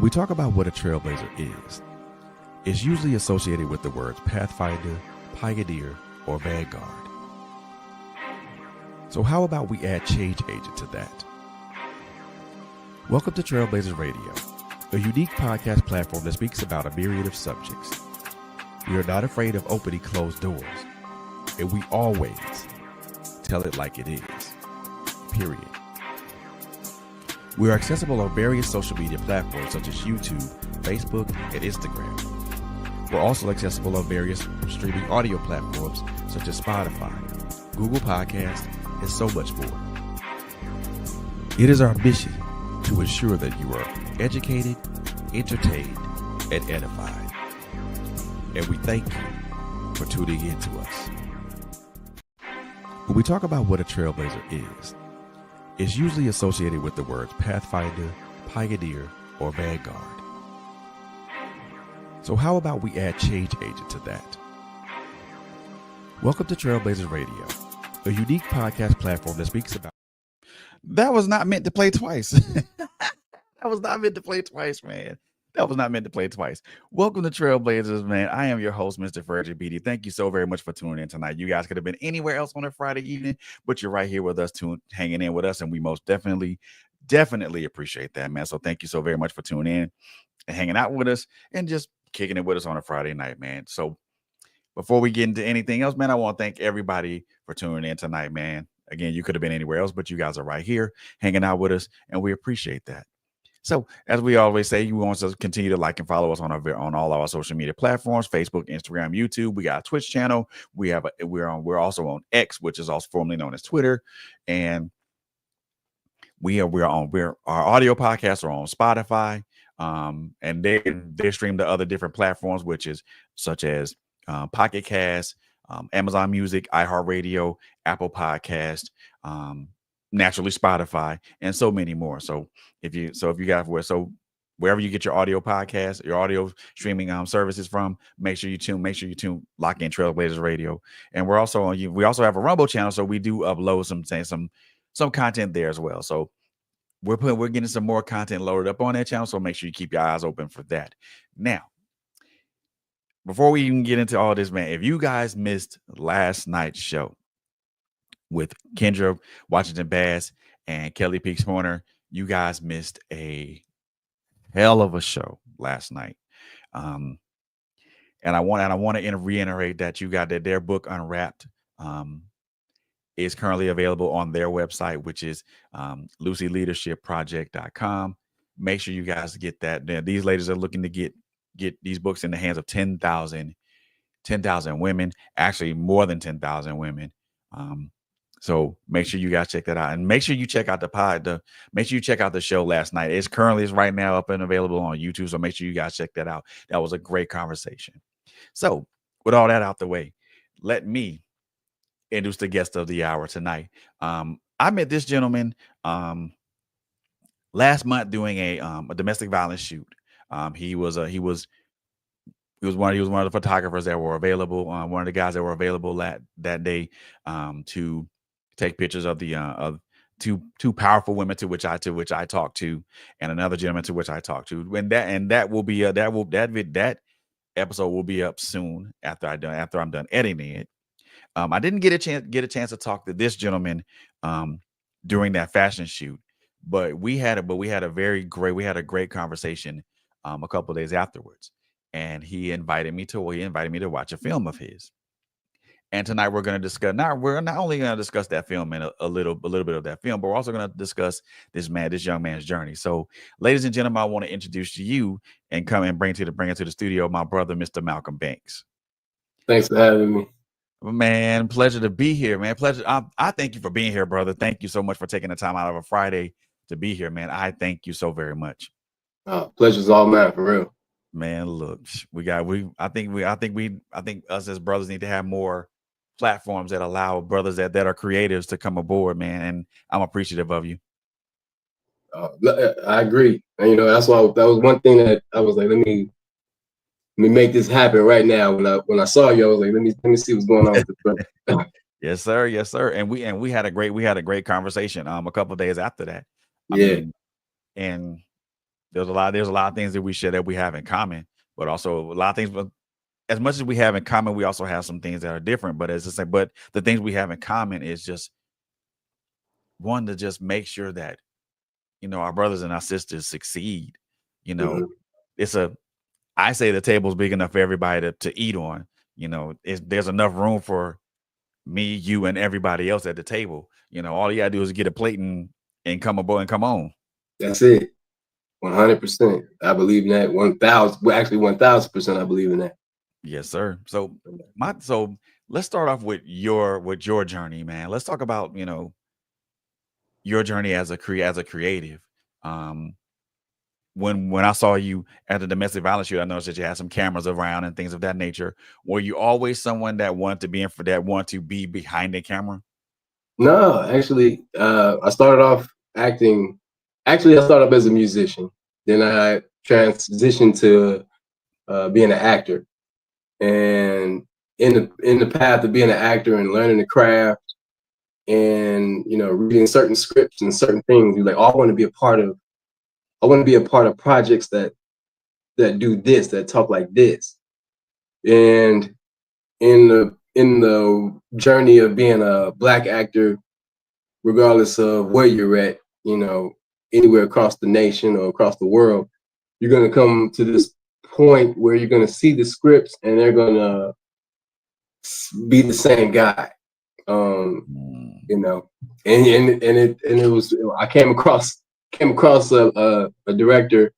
we talk about what a trailblazer is, it's usually associated with the words pathfinder, pioneer, or vanguard. So how about we add change agent to that? Welcome to TrailBlazerz Radio, a unique podcast platform that speaks about a myriad of subjects. We are not afraid of opening closed doors, and we always tell it like it is, period. We are accessible on various social media platforms such as YouTube, Facebook, and Instagram. We're also accessible on various streaming audio platforms such as Spotify, Google Podcasts, and so much more. It is our mission to ensure that you are educated, entertained, and edified. And we thank you for tuning in to us. When we talk about what a trailblazer is, it's usually associated with the words pathfinder, pioneer, or vanguard. So how about we add change agent to that? Welcome to TrailBlazerz Radio, a unique podcast platform that speaks about... That was not meant to play twice. That was not meant to play twice, man. That was not meant to play twice. Welcome to TrailBlazerz, man. I am your host, Mr. Fergie Beatty. Thank you so very much for tuning in tonight. You guys could have been anywhere else on a Friday evening, but you're right here with us, hanging in with us, and we most definitely appreciate that, man. So thank you so very much for tuning in and hanging out with us and just kicking it with us on a Friday night, man. So before we get into anything else, man, I want to thank everybody for tuning in tonight, man. Again, you could have been anywhere else, but you guys are right here hanging out with us, and we appreciate that. So, as we always say, you want us to continue to like and follow us on all our social media platforms: Facebook, Instagram, YouTube. We got a Twitch channel. We're also on X, which is also formerly known as Twitter, and our audio podcasts are on Spotify, and they're streamed to other different platforms, such as Pocket Cast, Amazon Music, iHeartRadio, Apple Podcast, naturally Spotify, and so many more. So wherever you get your audio podcast, your audio streaming services from, make sure you tune, lock in TrailBlazerz Radio. And we also have a Rumble channel, so we do upload some content there as well. So we're getting some more content loaded up on that channel, so make sure you keep your eyes open for that. Now, before we even get into all this, man, if you guys missed last night's show with Kendra Washington Bass and Kelly Peaks Horner, you guys missed a hell of a show last night. And I want to reiterate that you got that their book Unwrapped is currently available on their website, which is LucyLeadershipProject.com. Make sure you guys get that. Now, these ladies are looking to get these books in the hands of 10,000 women, actually more than 10,000 women. So make sure you guys check that out, and make sure you check out make sure you check out the show last night. It's right now up and available on YouTube. So make sure you guys check that out. That was a great conversation. So with all that out the way, let me introduce the guest of the hour tonight. I met this gentleman last month doing a domestic violence shoot. He was one of the photographers that were available. One of the guys that were available that day to take pictures of the two powerful women to which I talked to, and another gentleman to which I talked to. That episode will be up soon after I'm done editing it. I didn't get a chance to talk to this gentleman during that fashion shoot, but we had a great conversation a couple of days afterwards, and he invited me to watch a film of his. And tonight we're going to discuss. Now we're not only going to discuss that film and a little bit of that film, but we're also going to discuss this young man's journey. So, ladies and gentlemen, I want to introduce to you and come and bring it to the studio my brother, Mr. Malcom Banks. Thanks for having me. Man, pleasure to be here, man. Pleasure. I thank you for being here, brother. Thank you so much for taking the time out of a Friday to be here, man. I thank you so very much. Pleasure's all mine, for real. Man, look, I think us as brothers need to have more platforms that allow brothers that are creatives to come aboard, man. And I'm appreciative of you. I agree. And that's why that was one thing that I was like, let me make this happen right now. When I saw you, I was like, let me see what's going on with the brother. Yes, sir. And we had a great conversation a couple of days after that. I mean, and there's a lot of things that we share that we have in common, but also a lot of things. But as much as we have in common, we also have some things that are different. But as I say, but the things we have in common is just one to just make sure that our brothers and our sisters succeed. You know, Mhm. it's a I say the table's big enough for everybody to eat on. There's enough room for me, you, and everybody else at the table. All you gotta do is get a plate and come aboard and come on. That's it. 100%. I believe in that. 1,000. Well, actually, 1,000%. I believe in that. Yes, sir. So let's start off with your journey, man. Let's talk about your journey as a creative. Um, when I saw you at the domestic violence shoot, I noticed that you had some cameras around and things of that nature. Were you always someone that wanted to be behind the camera? No, actually, I started off acting. Actually, I started off as a musician. Then I transitioned to being an actor. And in the path of being an actor and learning the craft and reading certain scripts and certain things, you're like, oh, I want to be a part of. I want to be a part of projects that do this, that talk like this. And in the journey of being a Black actor, regardless of where you're at, anywhere across the nation or across the world, you're going to come to this point where you're going to see the scripts and they're going to be the same guy. You know, and it was, I came across a director,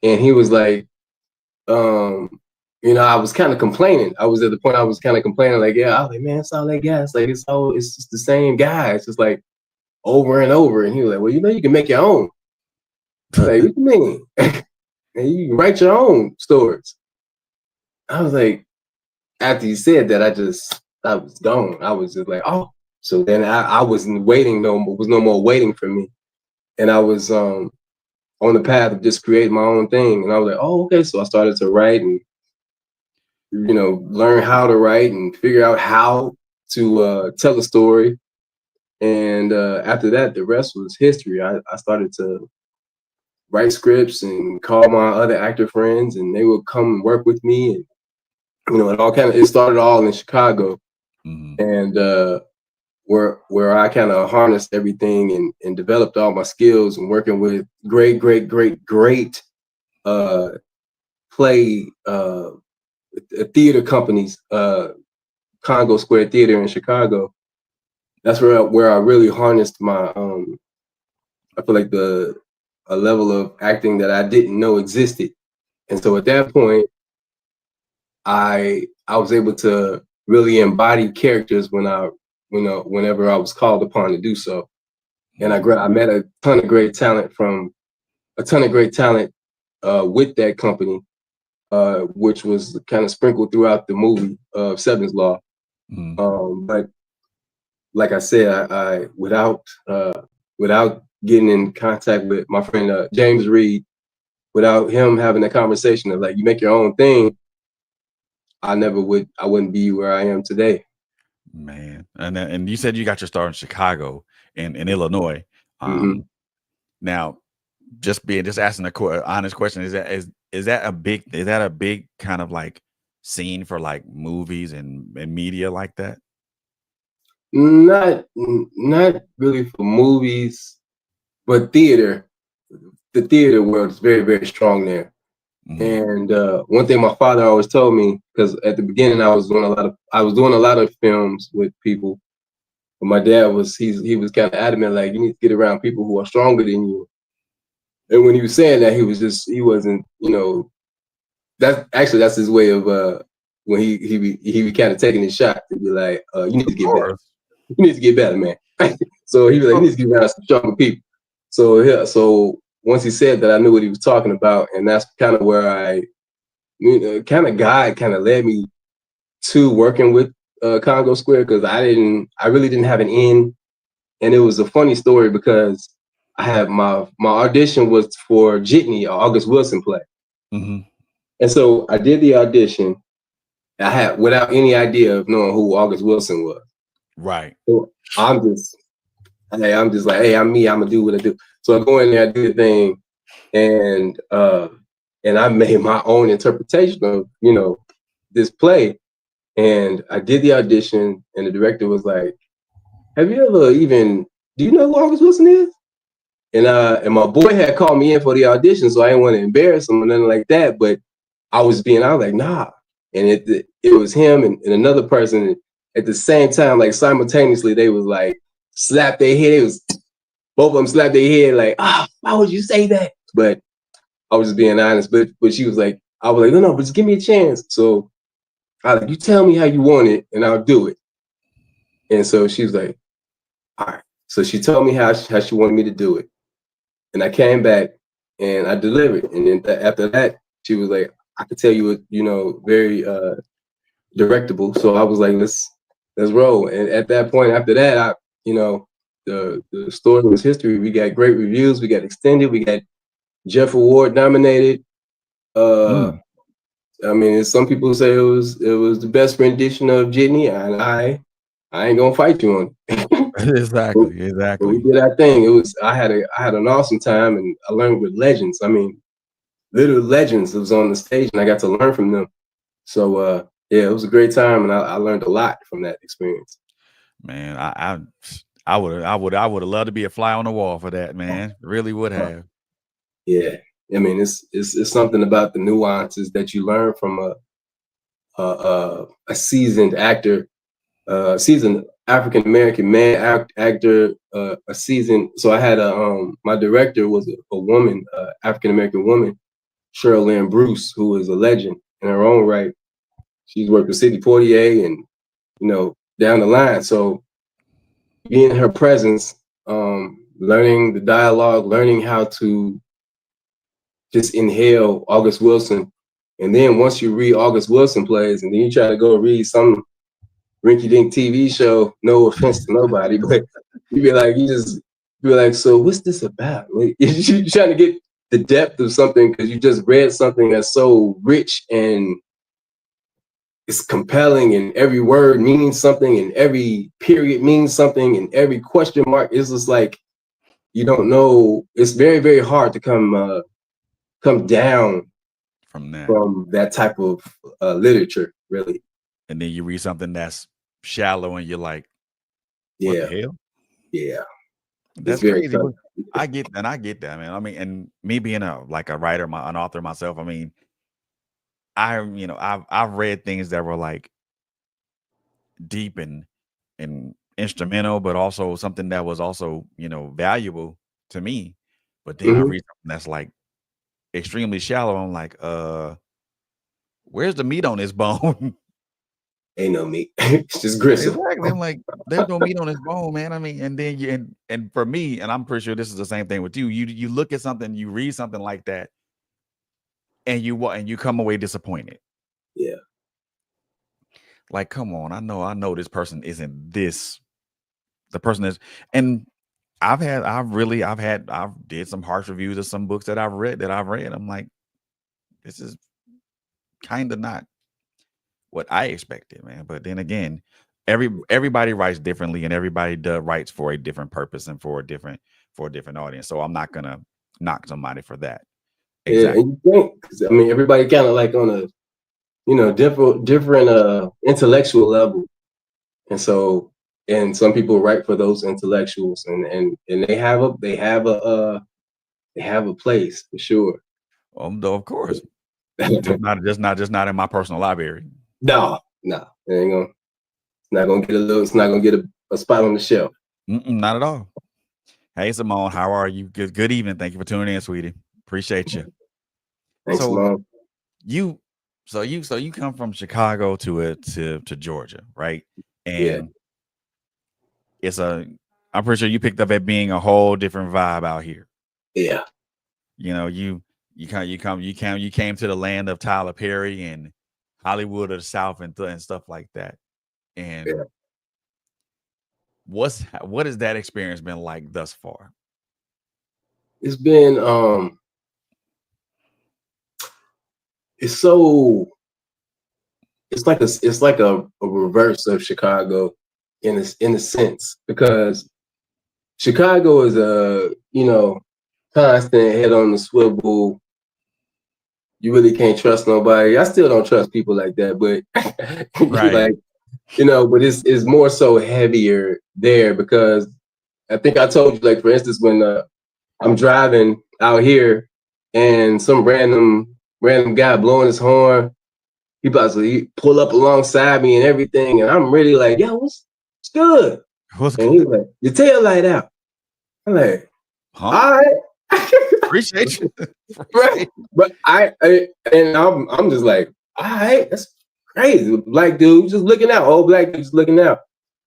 and he was like, I was kind of complaining. I was at the point I was kind of complaining, like, yeah, I was like, man, it's all that guy. It's like it's just the same guy. It's just like over and over. And he was like, well, you can make your own. I was like, what you mean? And you can write your own stories. I was like, after he said that, I was gone. I was just like, oh. So then I wasn't waiting was no more waiting for me. And I was on the path of just creating my own thing. And I was like, oh, okay. So I started to write and learn how to write and figure out how to tell a story. And after that, the rest was history. I started to write scripts and call my other actor friends, and they would come and work with me. And it started all in Chicago. Mhm. And where I kind of harnessed everything and developed all my skills and working with great play theater companies, Congo Square Theater in Chicago. That's where I really harnessed my I feel like a level of acting that I didn't know existed. And so at that point, I was able to really embody characters whenever I was called upon to do so. And I met a ton of great talent with that company, which was kind of sprinkled throughout the movie of Seven's Law. But like I said, I without getting in contact with my friend James Reed, without him having a conversation of like, you make your own thing, I wouldn't be where I am today. Man, and you said you got your start in Chicago in Illinois. Mm-hmm. Now, just asking a honest question, is that a big kind of like scene for like movies and media like that? Not really for movies, but theater. The theater world is very, very strong there. And one thing my father always told me, because at the beginning I was doing a lot of films with people, but my dad was he was kind of adamant, like, you need to get around people who are stronger than you. And when he was saying that, he wasn't, that's his way of when he be kind of taking his shot to be like, you need to get better. You need to get better, man. So he was like, you need to get around some stronger people. So yeah, so once he said that, I knew what he was talking about, and that's kind of where God kind of led me to working with Congo Square, because I really didn't have an in. And it was a funny story because I had my audition was for Jitney, August Wilson play. And so I did the audition. I had without any idea of knowing who August Wilson was. Right. So I'm just like, hey, I'm me. I'm gonna do what I do. So I go in there, I do the thing, and I made my own interpretation of this play, and I did the audition, and the director was like, "Have you ever even do you know who August Wilson is?" And my boy had called me in for the audition, so I didn't want to embarrass him or nothing like that. But I was like, nah. And it was him and another person at the same time, like simultaneously, they was like slap their head. It was both of them slapped their head, like, why would you say that? But I was just being honest. But she was like, I was like, no, but just give me a chance. So I like, you tell me how you want it, and I'll do it. And so she was like, all right. So she told me how she wanted me to do it. And I came back and I delivered. And then after that, she was like, I could tell you were, very directable. So I was like, let's roll. And at that point, after that, the story was history. We got great reviews. We got extended. We got Jeff Award nominated. I mean, some people say it was the best rendition of Jitney, and I ain't gonna fight you on it. Exactly. But we did our thing. It was I had an awesome time, and I learned with legends. I mean, literal legends was on the stage, and I got to learn from them. So yeah, it was a great time, and I learned a lot from that experience. Man, I would have loved to be a fly on the wall for that, man. Really would have. Yeah, I mean, it's something about the nuances that you learn from a seasoned actor, seasoned African American man actor, a seasoned. So I had my director was a woman, African American woman, Cheryl Lynn Bruce, who is a legend in her own right. She's worked with Sidney Poitier and down the line. So being in her presence, learning the dialogue, learning how to just inhale August Wilson. And then once you read August Wilson plays, and then you try to go read some rinky-dink TV show, no offense to nobody, but you be like, so what's this about? Like, you're trying to get the depth of something because you just read something that's so rich and it's compelling, and every word means something, and every period means something, and every question mark is just like, you don't know. It's very, very hard to come down from that type of literature, really. And then you read something that's shallow, and you're like, "What the hell?" Yeah, that's crazy. I get that, man. I mean, and me being a writer, an author myself. I mean, I've read things that were like deep and instrumental, but also something that was also valuable to me. But then I read something that's like extremely shallow. I'm like, where's the meat on this bone? Ain't no meat. It's just gristle. Exactly. I'm like, there's no meat on this bone, man. I mean, and then and for me, and I'm pretty sure this is the same thing with you. You look at something, you read something like that, and you come away disappointed. Yeah. Like, come on, I know this person isn't this. The person is, and I've did some harsh reviews of some books that I've read. I'm like, this is kind of not what I expected, man. But then again, everybody writes differently, and everybody writes for a different purpose and for a different audience. So I'm not gonna knock somebody for that. Exactly. Yeah, and you think, I mean, everybody kind of like on a different intellectual level, and so some people write for those intellectuals, and they have a place for sure. Though, of course, just not in my personal library. No, it ain't gonna. It's not gonna get It's not gonna get a spot on the shelf. Not at all. Hey, Simone, how are you? Good evening. Thank you for tuning in, sweetie. Appreciate you. Thanks, Simone. You come from Chicago to Georgia, right? And I'm pretty sure you picked up at being a whole different vibe out here. Yeah. You came to the land of Tyler Perry and Hollywood of the South and stuff like that. And what has that experience been like thus far? It's been it's like a reverse of Chicago in a sense, because Chicago is constant head on the swivel. You really can't trust nobody. I still don't trust people like that, but Right. like, you know, but it's more so heavier there because I think I told you, like, for instance, when I'm driving out here and some random guy blowing his horn, he about to pull up alongside me and everything, and I'm really like, yo, what's good? What's And good? he's like, your tail light out. I'm like, Huh? all right. Appreciate you. Right. Appreciate you. But I'm just like, all right, that's crazy. Black dude just looking out, old black dude just looking out.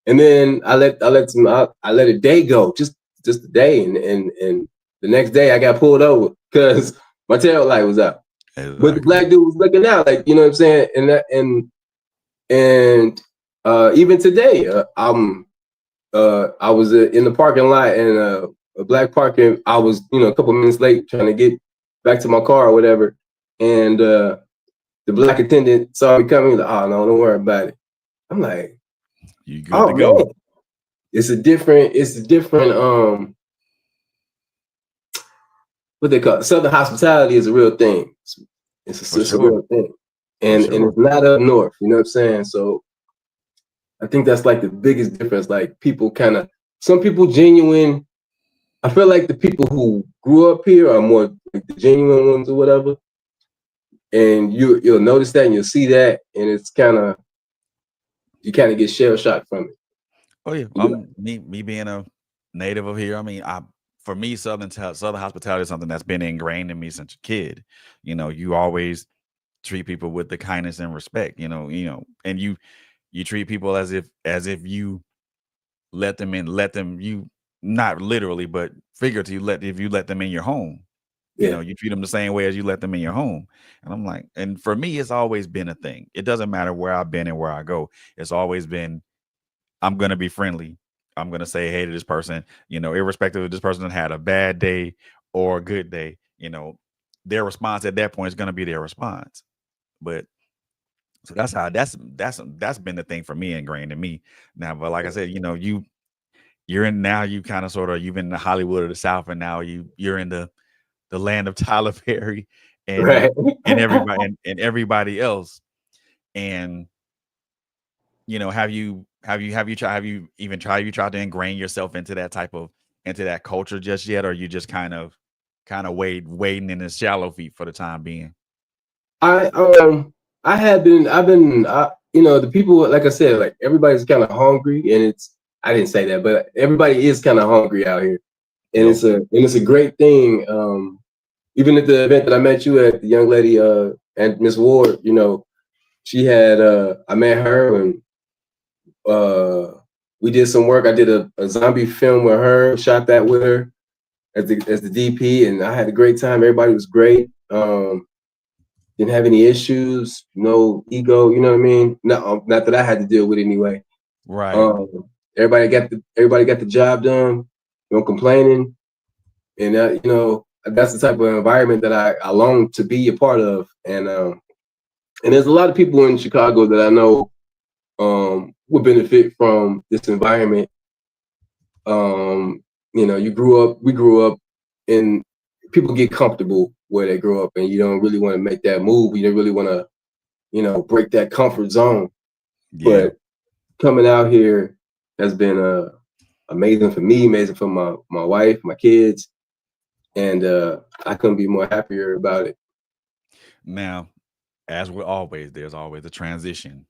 And then I let a day go, just a day, and the next day I got pulled over because my tail light was out. But the Exactly. black dude was looking out, like, you know what I'm saying? And even today, I was in the parking lot and a black parking. I was, you know, a couple minutes late trying to get back to my car or whatever, and the black attendant saw me coming. Like, oh no, don't worry about it. I'm like, You good to oh go. man, it's a different what they call it. Southern hospitality is a real thing. For It's a sure. real thing, For and sure. it's not up north. You know what I'm saying? So I think that's like the biggest difference. Like people kind of, some people genuine. I feel like the people who grew up here are more like the genuine ones or whatever. And you'll notice that and you'll see that, and it's kind of, you kind of get shell shocked from it. Oh yeah. You know? Me being a native of here. I mean, for me, Southern hospitality is something that's been ingrained in me since a kid. You know, you always treat people with the kindness and respect. And you treat people as if you let them in, let them you not literally, but figuratively, if you let them in your home. Yeah, You treat them the same way as you let them in your home. And I'm like, and for me, it's always been a thing. It doesn't matter where I've been and where I go. It's always been, I'm gonna be friendly. I'm gonna say hey to this person, irrespective of this person had a bad day or a good day. Their response at that point is gonna be their response. But so that's been the thing for me, ingrained in me. Now, but like I said, you're in now, you kind of sort of, you've been in the Hollywood of the South, and now you're in the land of Tyler Perry and right. everybody else. And have you tried to ingrain yourself into that type of into that culture just yet, or you just kind of wading in the shallow feet for the time being? I I have been I've been you know, the people, like I said, like everybody's kind of hungry, and it's, I didn't say that, but everybody is kind of hungry out here, and Yep. it's a great thing. Even at the event that I met you at, the young lady and Miss Ward, you know, she had I met her, and uh we did some work. I did a zombie film with her, shot that with her as the DP, and I had a great time. Everybody was great. Didn't have any issues, no ego, you know what I mean? Not that I had to deal with anyway. Right. Um, everybody got the job done, no complaining, and you know, that's the type of environment that I long to be a part of. And there's a lot of people in Chicago that I know would benefit from this environment. You know, we grew up, and people get comfortable where they grow up, and you don't really want to make that move. You don't really want to, you know, break that comfort zone. Yeah. But coming out here has been amazing for me, amazing for my wife, my kids, and I couldn't be more happier about it. Now, as with always, there's always a transition.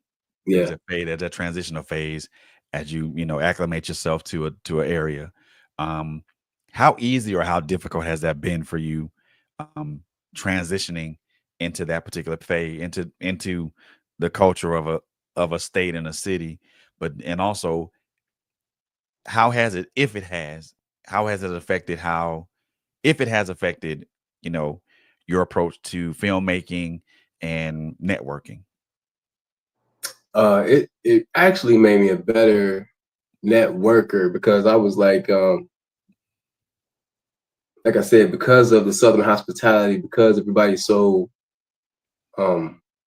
There's Yeah. a transitional phase as you acclimate yourself to an area. Um, how easy or how difficult has that been for you, um, transitioning into that particular phase, into the culture of a state and a city, but and also how has it, if it has, how has it affected how, if it has affected, you know, your approach to filmmaking and networking? It actually made me a better networker because I was like I said, because of the Southern hospitality, because everybody's so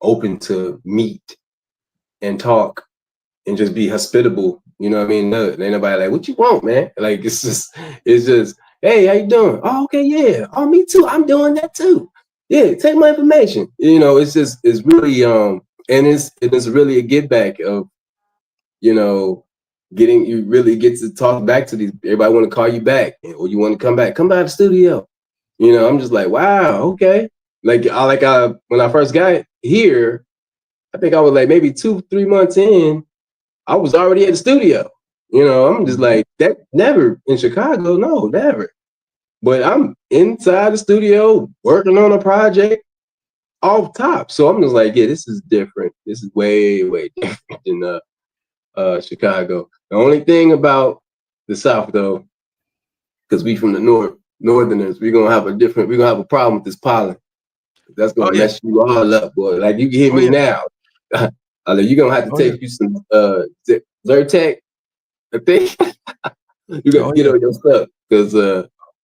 open to meet and talk and just be hospitable. You know what I mean? No, ain't nobody like, what you want, man? Like it's just Hey, how you doing? Oh, okay, yeah. Oh, me too. I'm doing that too. Yeah, take my information. It's really and it's really a get back of, you know, getting you really get to talk back to these. Everybody want to call you back, or you want to come by the studio. I'm just like, wow, okay. Like when I first got here, I think I was like maybe 2-3 months in, I was already at the studio. I'm just like, that never in Chicago, no, never. But I'm inside the studio working on a project off top. So I'm just like, yeah, this is different. This is way, way different than Chicago. The only thing about the South though, because we from the Northerners, we're gonna have a problem with this pollen. That's Oh gonna yeah. mess you all up, boy. Like, you can hear Oh me yeah. now. You're gonna have to Oh yeah. take you some Zyrtec, I think. You got to Oh get yeah. on your stuff, because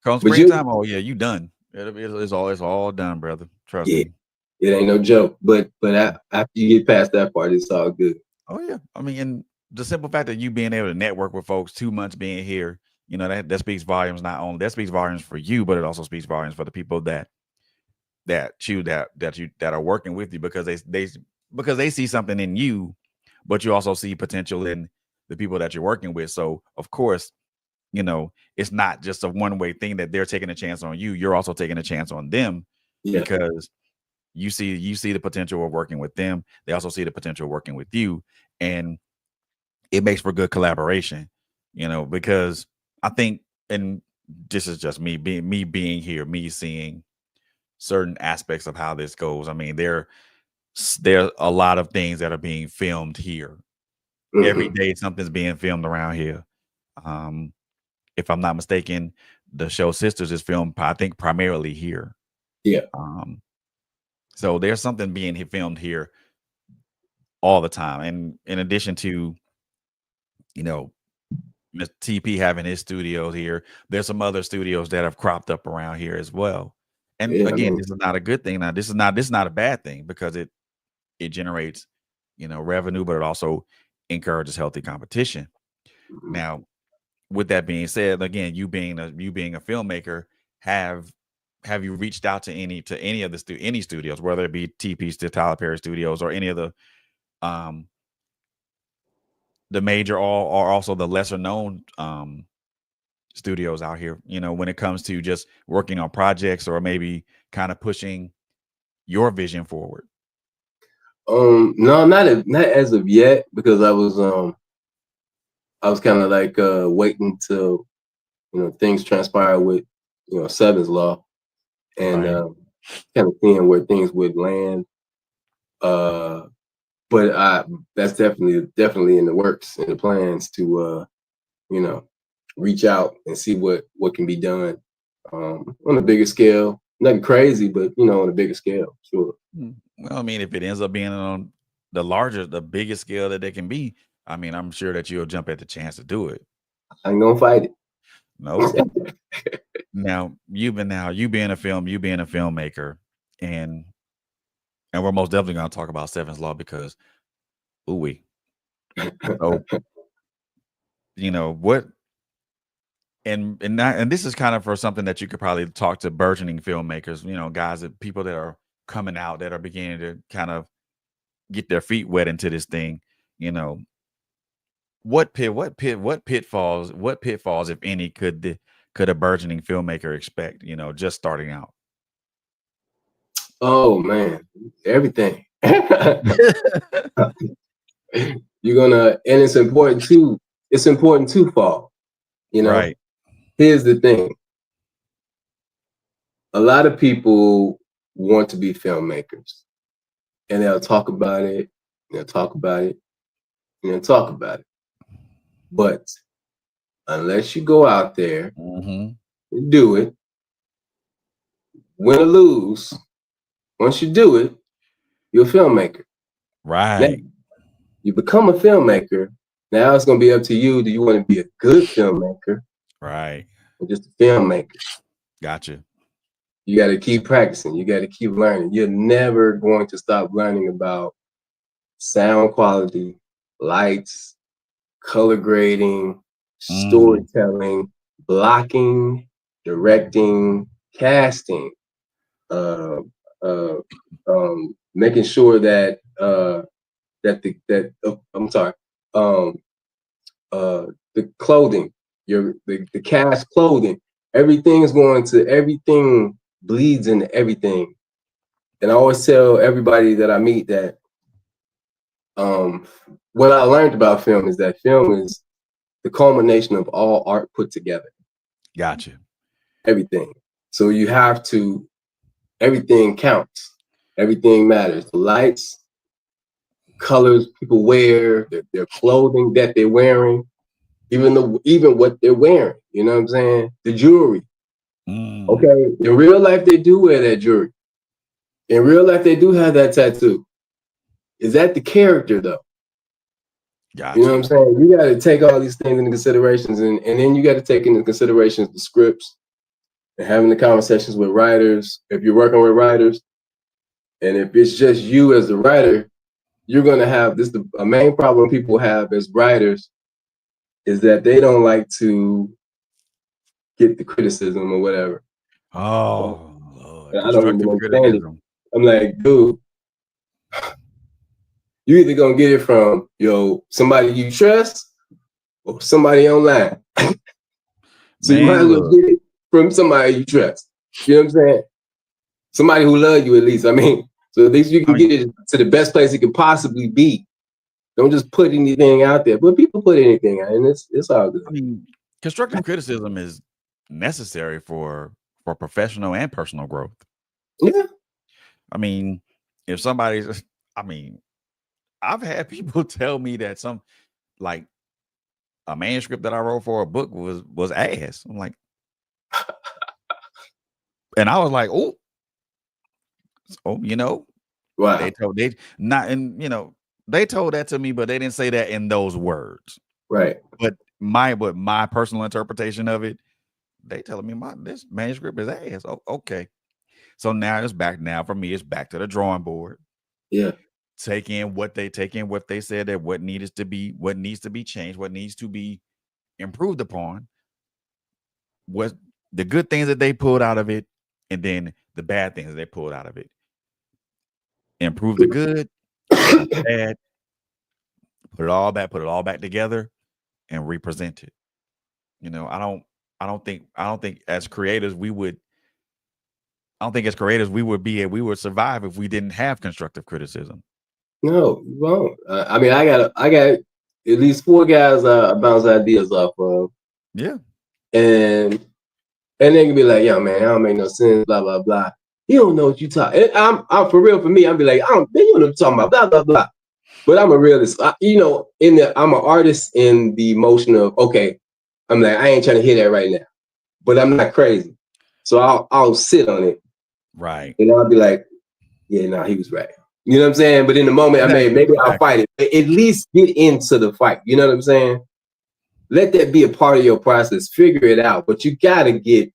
Come but you springtime. Oh yeah, you done. It's all done, brother. Trust yeah, me. it ain't no joke. But after you get past that part, it's all good. Oh yeah. I mean, and the simple fact that you being able to network with folks 2 months being here, that speaks volumes. Not only that speaks volumes for you, but it also speaks volumes for the people that are working with you, because they see something in you, but you also see potential in the people that you're working with. So of course, it's not just a one-way thing that they're taking a chance on you. You're also taking a chance on them, Yeah, because you see the potential of working with them. They also see the potential of working with you, and it makes for good collaboration. Because I think, and this is just me being here, me seeing certain aspects of how this goes. I mean, there are a lot of things that are being filmed here. Every hmm day something's being filmed around here. Um, if I'm not mistaken, the show Sisters is filmed, I think, primarily here. yeah, Um, so there's something being filmed here all the time. And in addition to, you know, Mr. TP having his studios here, there's some other studios that have cropped up around here as well. And yeah. I again, mean, this is not a good thing. Now, this is not a bad thing, because it generates, revenue, but it also encourages healthy competition. mhm. Now, with that being said, again, you being a filmmaker, have have you reached out to any of any studios, whether it be TP's, to Tyler Perry Studios, or any of um the major, or also the lesser known studios out here, when it comes to just working on projects, or maybe kind of pushing your vision forward? No, not as of yet, because I was kind of like waiting till things transpire with Seven's Law, and Right. kind of seeing where things would land. Uh, but that's definitely in the works, in the plans to you know reach out and see what can be done on a bigger scale. Nothing crazy, but on a bigger scale, sure. Well, I mean, if it ends up being on the biggest scale that they can be, I mean, I'm sure that you'll jump at the chance to do it. I ain't gonna fight Nope. it. Now, you being a filmmaker, and we're most definitely going to talk about Seven's Law, because ooh we. So, what, and this is kind of for something that you could probably talk to burgeoning filmmakers, guys, that people that are coming out, that are beginning to kind of get their feet wet into this thing. You know, what pitfalls, if any, could a burgeoning filmmaker expect, just starting out? Oh man, everything. You're gonna, and it's important too. It's important to fall. You know, Right. here's the thing: a lot of people want to be filmmakers, and they'll talk about it, and they'll talk about it, and they'll talk about it. But unless you go out there Mhm. and do it, win or lose, once you do it, you're a filmmaker. Now, Right. you become a filmmaker. Now it's gonna be up to you. Do you want to be a good filmmaker Right. or just a filmmaker? Gotcha. You got to keep practicing. You got to keep learning. You're never going to stop learning about sound quality, lights, color grading, Mhm. storytelling, blocking. directing, casting, making sure that I'm sorry, the clothing, the cast clothing, everything bleeds into everything. And I always tell everybody that I meet that what I learned about film is that film is the culmination of all art put together. Gotcha. Everything. So you have to, everything counts. Everything matters. The lights, colors people wear, their clothing that they're wearing, even what they're wearing. You know what I'm saying? The jewelry. Okay. In real life, they do wear that jewelry. In real life, they do have that tattoo. Is that the character though? Gotcha. You know what I'm saying? You got to take all these things into considerations, and then you got to take into considerations the scripts and having the conversations with writers. If you're working with writers, and if it's just you as the writer, you're going to have this. A main problem people have as writers is that they don't like to get the criticism or whatever. Oh, Lord. I don't even understand it. Criticism. I'm like, dude, you either gonna get it from somebody you trust or somebody online. So you might as well get it from somebody you trust. You know what I'm saying? Somebody who loves you at least. I mean, so at least you can get it to the best place it can possibly be. Don't just put anything out there. But people put anything out, and it's all good. I mean, constructive criticism is necessary for professional and personal growth. Yeah. I mean, if somebody's, I've had people tell me that like a manuscript that I wrote for a book was ass. I'm like, and I was like, oh, wow. They told that to me, but they didn't say that in those words. Right. But my personal interpretation of it, they telling me this manuscript is ass. Oh, okay. So now for me, it's back to the drawing board. Yeah. Take in what they said, that what needs to be changed, what needs to be improved upon, what the good things that they pulled out of it, and then the bad things that they pulled out of it. Improve the good, the bad, put it all back together and represent it. I don't think as creators we would survive if we didn't have constructive criticism. No, you won't. I mean, I got at least 4 guys I bounce ideas off of. Yeah. And they can be like, yo, man, I don't make no sense, blah, blah, blah. You don't know what you talk. I'm for real, for me, I'll be like, you know what I'm talking about, blah, blah, blah. But I'm a realist. I'm an artist in the motion of, okay, I'm like, I ain't trying to hear that right now. But I'm not crazy. So I'll sit on it. Right. And I'll be like, yeah, no, he was right. You know what I'm saying? But in the moment, maybe I'll fight it. But at least get into the fight. You know what I'm saying? Let that be a part of your process. Figure it out. But you gotta get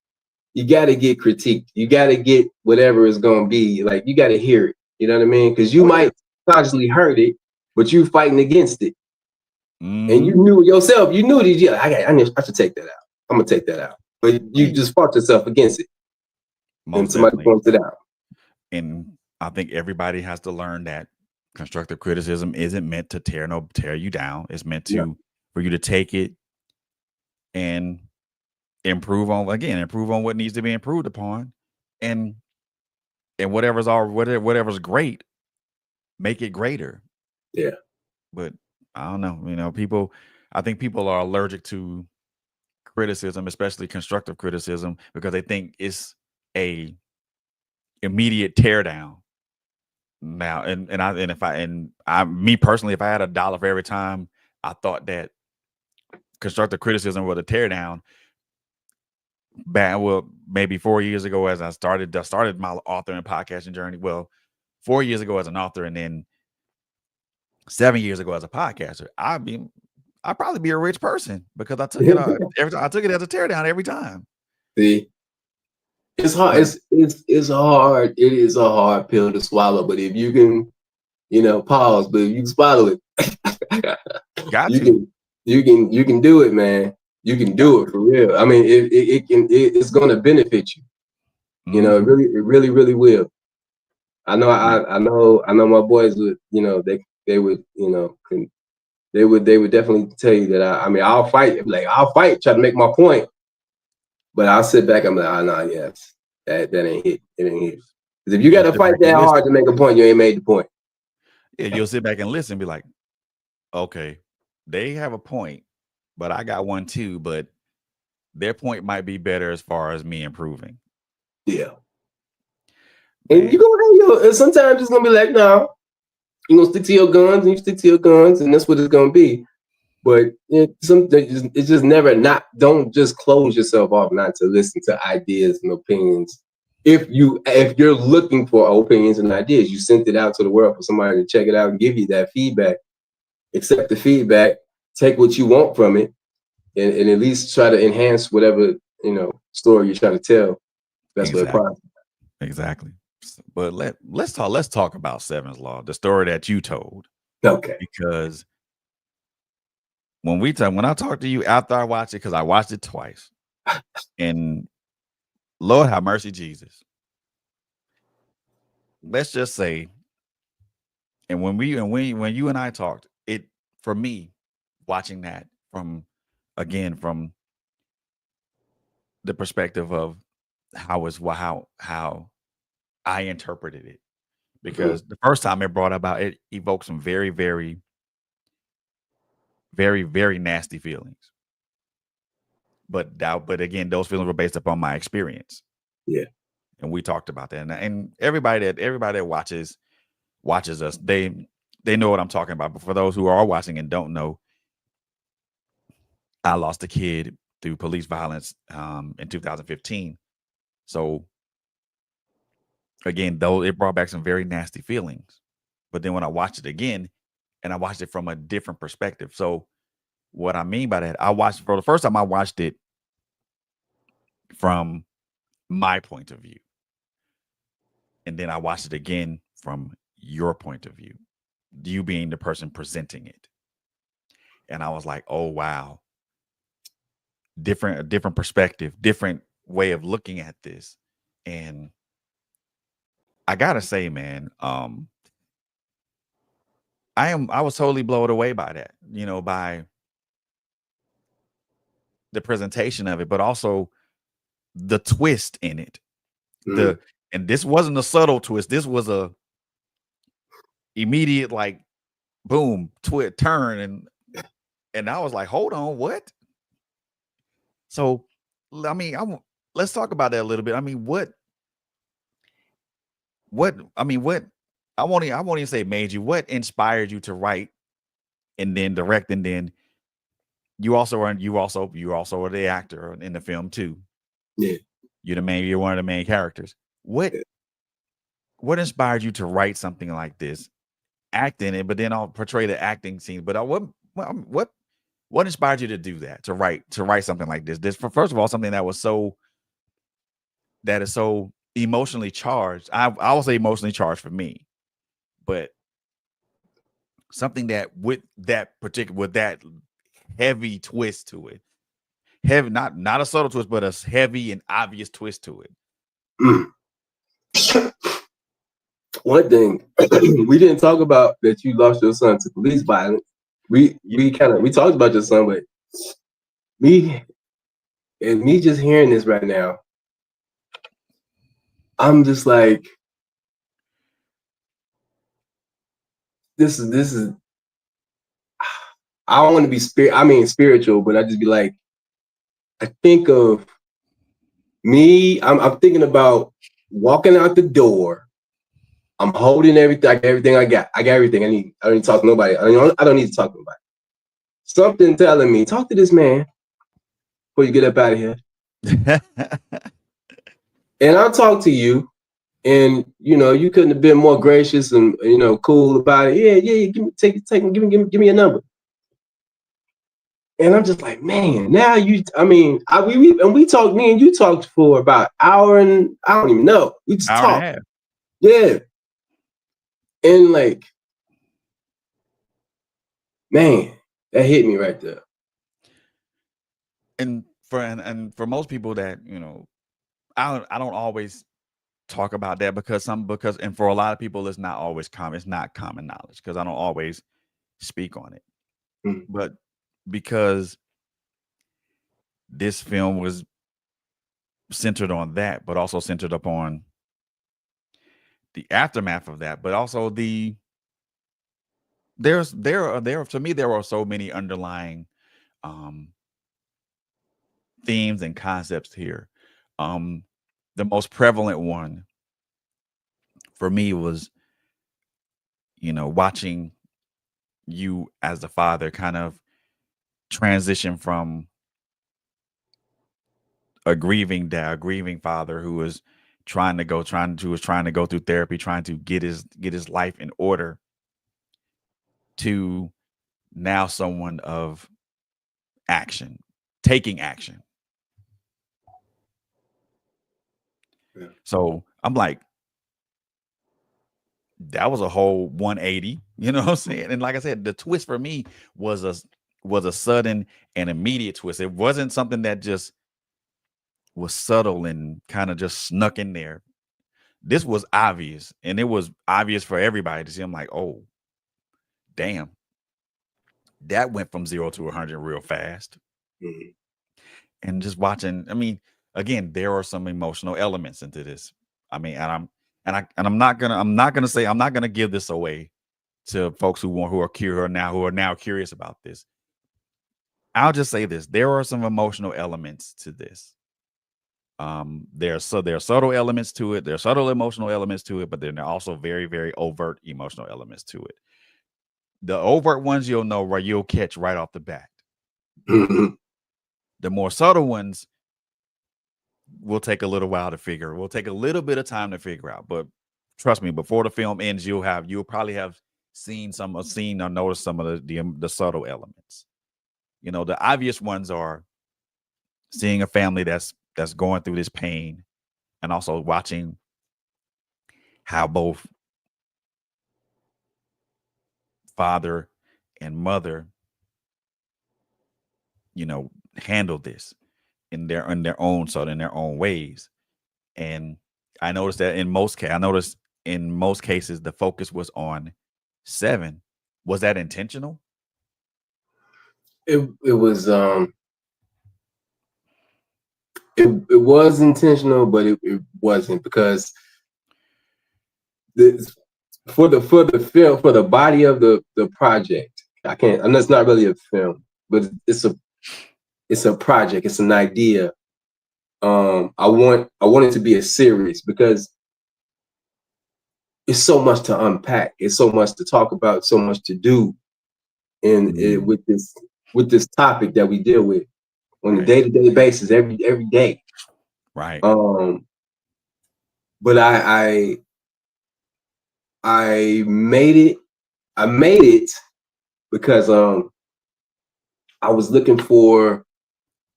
critiqued. You gotta get whatever it's gonna be. Like, you gotta hear it. You know what I mean? Because you might consciously heard it, but you fighting against it. And you knew yourself. You knew that. I should take that out. I'm gonna take that out. But you just fought yourself against it. And somebody points it out. And I think everybody has to learn that constructive criticism isn't meant to tear you down. It's meant for you to take it and improve on what needs to be improved upon, and whatever's great, make it greater. Yeah. But I don't know. I think people are allergic to criticism, especially constructive criticism, because they think it's a immediate tear down. Now, me personally, if I had $1 for every time I thought that constructive criticism was a tear down, maybe 4 years ago, as I started my author and podcasting journey. Well, 4 years ago as an author, and then 7 years ago as a podcaster, I'd probably be a rich person because I took it every time. I took it as a tear down every time. See, it's hard. It's hard. It is a hard pill to swallow. But if you can, pause. But if you can swallow it, you can do it, man. You can do it for real. I mean, it's going to benefit you. You know, it really will. I know, I know my boys would, you know, they would, you know, they would definitely tell you that I mean, I'll fight, try to make my point, but I'll sit back. I'm like, oh no, yes, that ain't it. It ain't it. Because if you got to fight that hard to make a point, you ain't made the point. Yeah, you'll sit back and listen, and be like, okay, they have a point, but I got one too. But their point might be better as far as me improving. Yeah. And you're gonna have sometimes it's gonna be like, no, you're gonna stick to your guns, and you stick to your guns, and that's what it's gonna be. But it's just never not. Don't just close yourself off not to listen to ideas and opinions. If you're looking for opinions and ideas, you sent it out to the world for somebody to check it out and give you that feedback. Accept the feedback, take what you want from it, and at least try to enhance whatever story you're trying to tell. Best way possible. Exactly. But let's talk about Seven's Law, the story that you told. Okay. Because when I talked to you after I watched it, because I watched it twice, and Lord have mercy, Jesus. Let's just say, and when you and I talked, it for me, watching that from the perspective of how I interpreted it, because the first time it brought about, it evoked some very, very, very, very nasty feelings. But again, those feelings were based upon my experience. Yeah. And we talked about that. And everybody that watches us, they know what I'm talking about. But for those who are watching and don't know, I lost a kid through police violence in 2015. So again, though, it brought back some very nasty feelings. But then when I watched it again, and I watched it from a different perspective. So what I mean by that, for the first time, I watched it from my point of view. And then I watched it again from your point of view, you being the person presenting it. And I was like, oh, wow. Different perspective, different way of looking at this. And I gotta say, man, I was totally blown away by that, by the presentation of it, but also the twist in it. And this wasn't a subtle twist. This was a immediate, like, boom, turn. And I was like, hold on, what? So, I mean, let's talk about that a little bit. I mean, I won't even say made you. What inspired you to write and then direct, and then you also were the actor in the film too. Yeah. You're one of the main characters. What inspired you to write something like this, act in it, but then I'll portray the acting scene? But what inspired you to do that, to write something like this? This, first of all, something that is so emotionally charged. I will say emotionally charged for me, but something that with that heavy twist to it, heavy, not a subtle twist, but a heavy and obvious twist to it. One thing we didn't talk about, that you lost your son to police violence. We talked about your son, but me just hearing this right now, I'm just like, this is I don't want to be spiritual, but I just be like, I think of me, I'm thinking about walking out the door. I'm holding everything. I got everything I got. I got everything I need. I don't need to talk to nobody. I don't need to talk to nobody. Something telling me, talk to this man before you get up out of here. And I'll talk to you. And you couldn't have been more gracious and cool about it. Yeah. Give me a number. And I'm just like, man, now we talked. Me and you talked for about an hour, and I don't even know. We just talked. Yeah. And like, man, that hit me right there. and for most people that, you know, I don't always talk about that because and for a lot of people it's not always common. It's not common knowledge because I don't always speak on it. Mhm. But because this film was centered on that, but also centered upon the aftermath of that, but also there to me there are so many underlying um themes and concepts here. The most prevalent one for me was, you know, watching you as the father kind of transition from a grieving dad, a grieving father who was trying to go through therapy, trying to get his life in order, to now someone of action, taking action. Yeah. So I'm like, that was a whole 180, you know what I'm saying? And like I said, the twist for me was a sudden and immediate twist. It wasn't something that just was subtle and kind of just snuck in there. This was obvious, and it was obvious for everybody to see. I'm like, oh, damn, that went from 0 to 100 real fast. Mhm. And just watching, I mean, again, there are some emotional elements into this. I mean, I'm not gonna give this away to folks who are now curious about this. I'll just say this: there are some emotional elements to this. There are subtle elements to it. There are subtle emotional elements to it, but then there are also very, very overt emotional elements to it. The overt ones you'll catch right off the bat. Mhm. The more subtle ones will take a little while to figure. Will take a little bit of time to figure out. But trust me, before the film ends, you'll probably have seen or noticed some of the subtle elements. You know, the obvious ones are seeing a family that's going through this pain, and also watching how both father and mother, you know, handle this in their own ways. And I noticed that in most cases the focus was on Seven. Was that intentional? It was it was intentional, but it wasn't, because the for the film, for the body of the project, I can't, and it's not really a film, but it's a project, it's an idea. I want it to be a series, because it's so much to unpack, it's so much to talk about, so much to do in it, Mm, with this topic that we deal with on a right, day-to-day basis, every day. right. Um, but I made it. I made it because I was looking for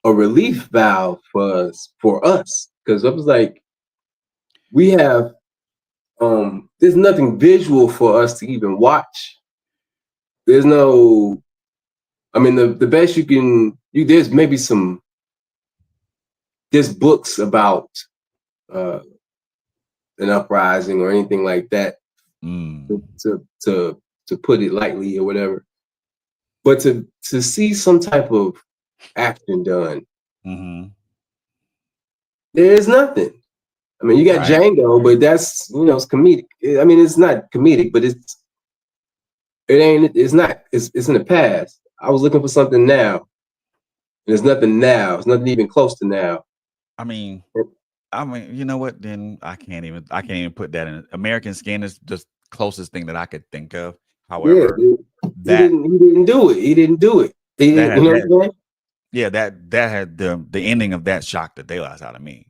a relief valve for us, because I was like, we have there's nothing visual for us to even watch. There's no, I mean, the best there's maybe there's books about uh an uprising or anything like that, Mm, to put it lightly or whatever. But to see some type of action done, mm-hmm. there's nothing. I mean, you got Right. Django, but that's, it's comedic. I mean, it's not comedic, but it's not. It's in the past. I was looking for something now. And there's nothing now. It's nothing even close to now. I mean, you know what? Then I can't even put that in. American Skin is just closest thing that I could think of. Yeah, However, he that didn't do it. He didn't do it. He that didn't, had what that I'm saying? yeah, that had the ending of that shocked the daylights out of me.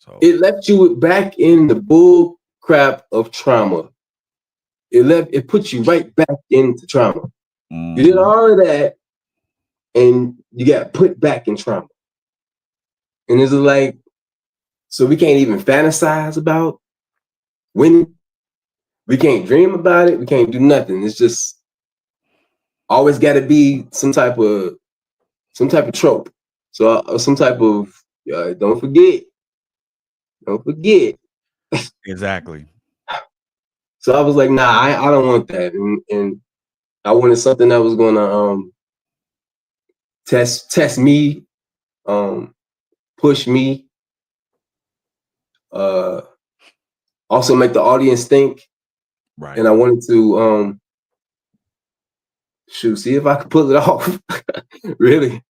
So, It left you back in the bull crap of trauma. It put you right back into trauma. You did mhm. all of that, and you got put back in trauma. And it's like, so we can't even fantasize about winning. We can't dream about it. We can't do nothing. It's just always got to be some type of trope. So some type of don't forget. Exactly. So I was like, nah, I don't want that, and I wanted something that was gonna test me, push me, uh, also make the audience think, Right. and I wanted to see if I could pull it off. Really,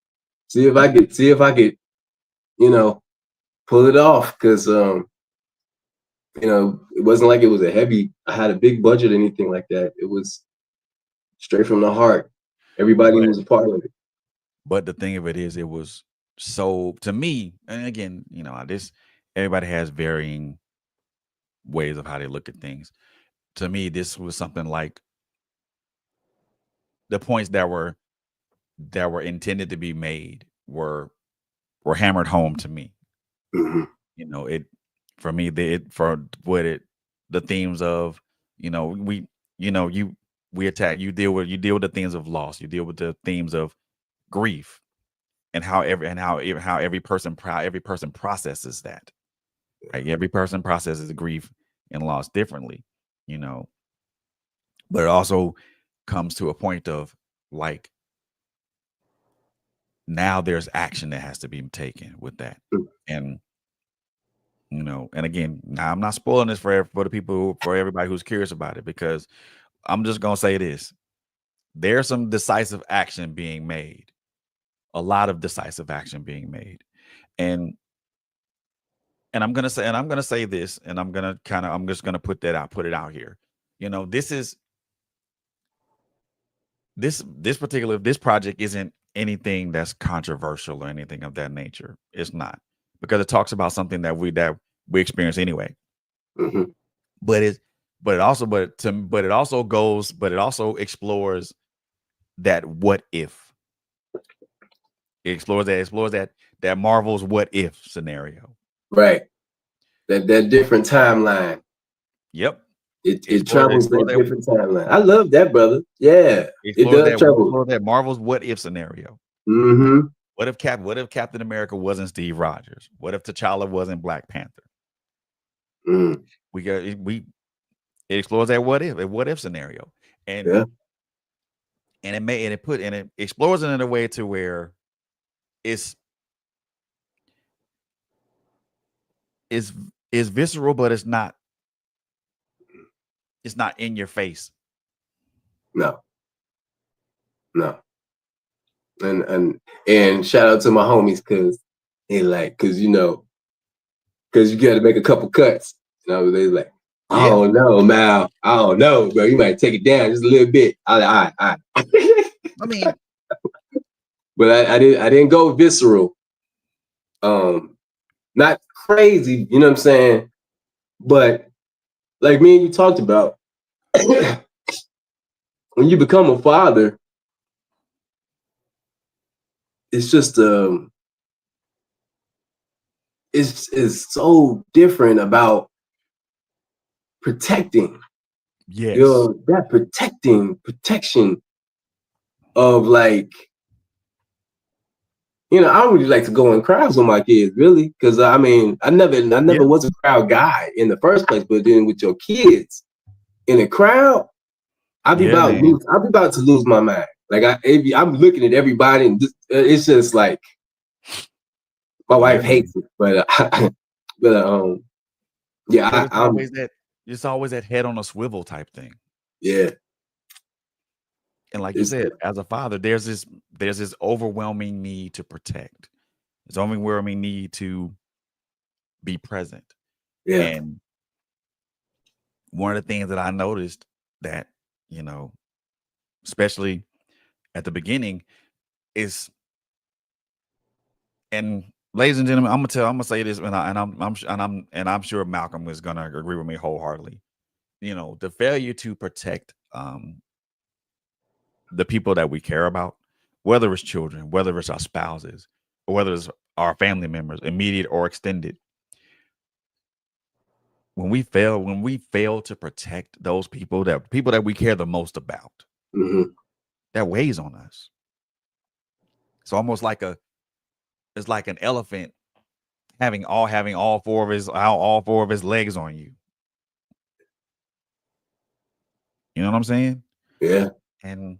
see if I could, you know, pull it off, because it wasn't like it was I had a big budget or anything like that. It was straight from the heart. Everybody But was a part of it. but the thing of it is, it was so to me, and again, this everybody has varying ways of how they look at things. To me, this was something like the points that were intended to be made were hammered home to me. Hmm. It for me for what the themes of we you we attack you deal with the themes of loss, you deal with the themes of grief, and how every person processes that. Right, every person processes grief and loss differently, you know but it also comes to a point of, like, now there's action that has to be taken with that. And and again, now I'm not spoiling this for the people, for everybody who's curious about it, because I'm just gonna say this: there's some decisive action being made, a lot of decisive action being made, and I'm gonna say this, and I'm just gonna put it out here. This is this project isn't anything that's controversial or anything of that nature. It's not, because it talks about something that we experience anyway. Hmm. But it also explores that what if. It explores that Marvel's what if scenario. Right. That different timeline. Yep. It Explores travels explores that that different timeline. I love that, brother. Yeah, it explores does that travel. explores that Marvel's what if scenario. Hmm. What if Captain America wasn't Steve Rogers? What if T'Challa wasn't Black Panther? Mm. It explores that what if scenario. and Yeah. it explores it in a way to where it's it's it's visceral, but it's not in your face. No, no. And shout out to my homies, because you got to make a couple cuts. They like, I Yeah. don't know, Mal. I don't know, bro. You might take it down just a little bit. I like, all right, all right. I mean, But I didn't go visceral. Not crazy, you know what I'm saying? But like me and you talked about, when you become a father, it's just it's so different about protecting. yes. That protection of, like, I don't really like to go in crowds with my kids, really, because I mean, I never Yeah. was a crowd guy in the first place. But then with your kids in a crowd, Yeah, man. I'll be about to lose my mind. Like I'm looking at everybody, and it's just like my Yeah, wife man. hates it, but but yeah, But it's I'm always that head on a swivel type thing. yeah, And like you it's said, as a father, there's this overwhelming need to protect. It's overwhelming need to be present. yeah, And one of the things that I noticed that, you know, especially at the beginning, is, and ladies and gentlemen, I'm gonna say this, and I'm sure Malcolm is gonna agree with me wholeheartedly. The failure to protect the people that we care about, whether it's children, whether it's our spouses, or whether it's our family members, immediate or extended. When we fail to protect those people that we care the most about, hmm that weighs on us. It's almost like it's like an elephant having all four of his legs on you. You know what I'm saying? Yeah. And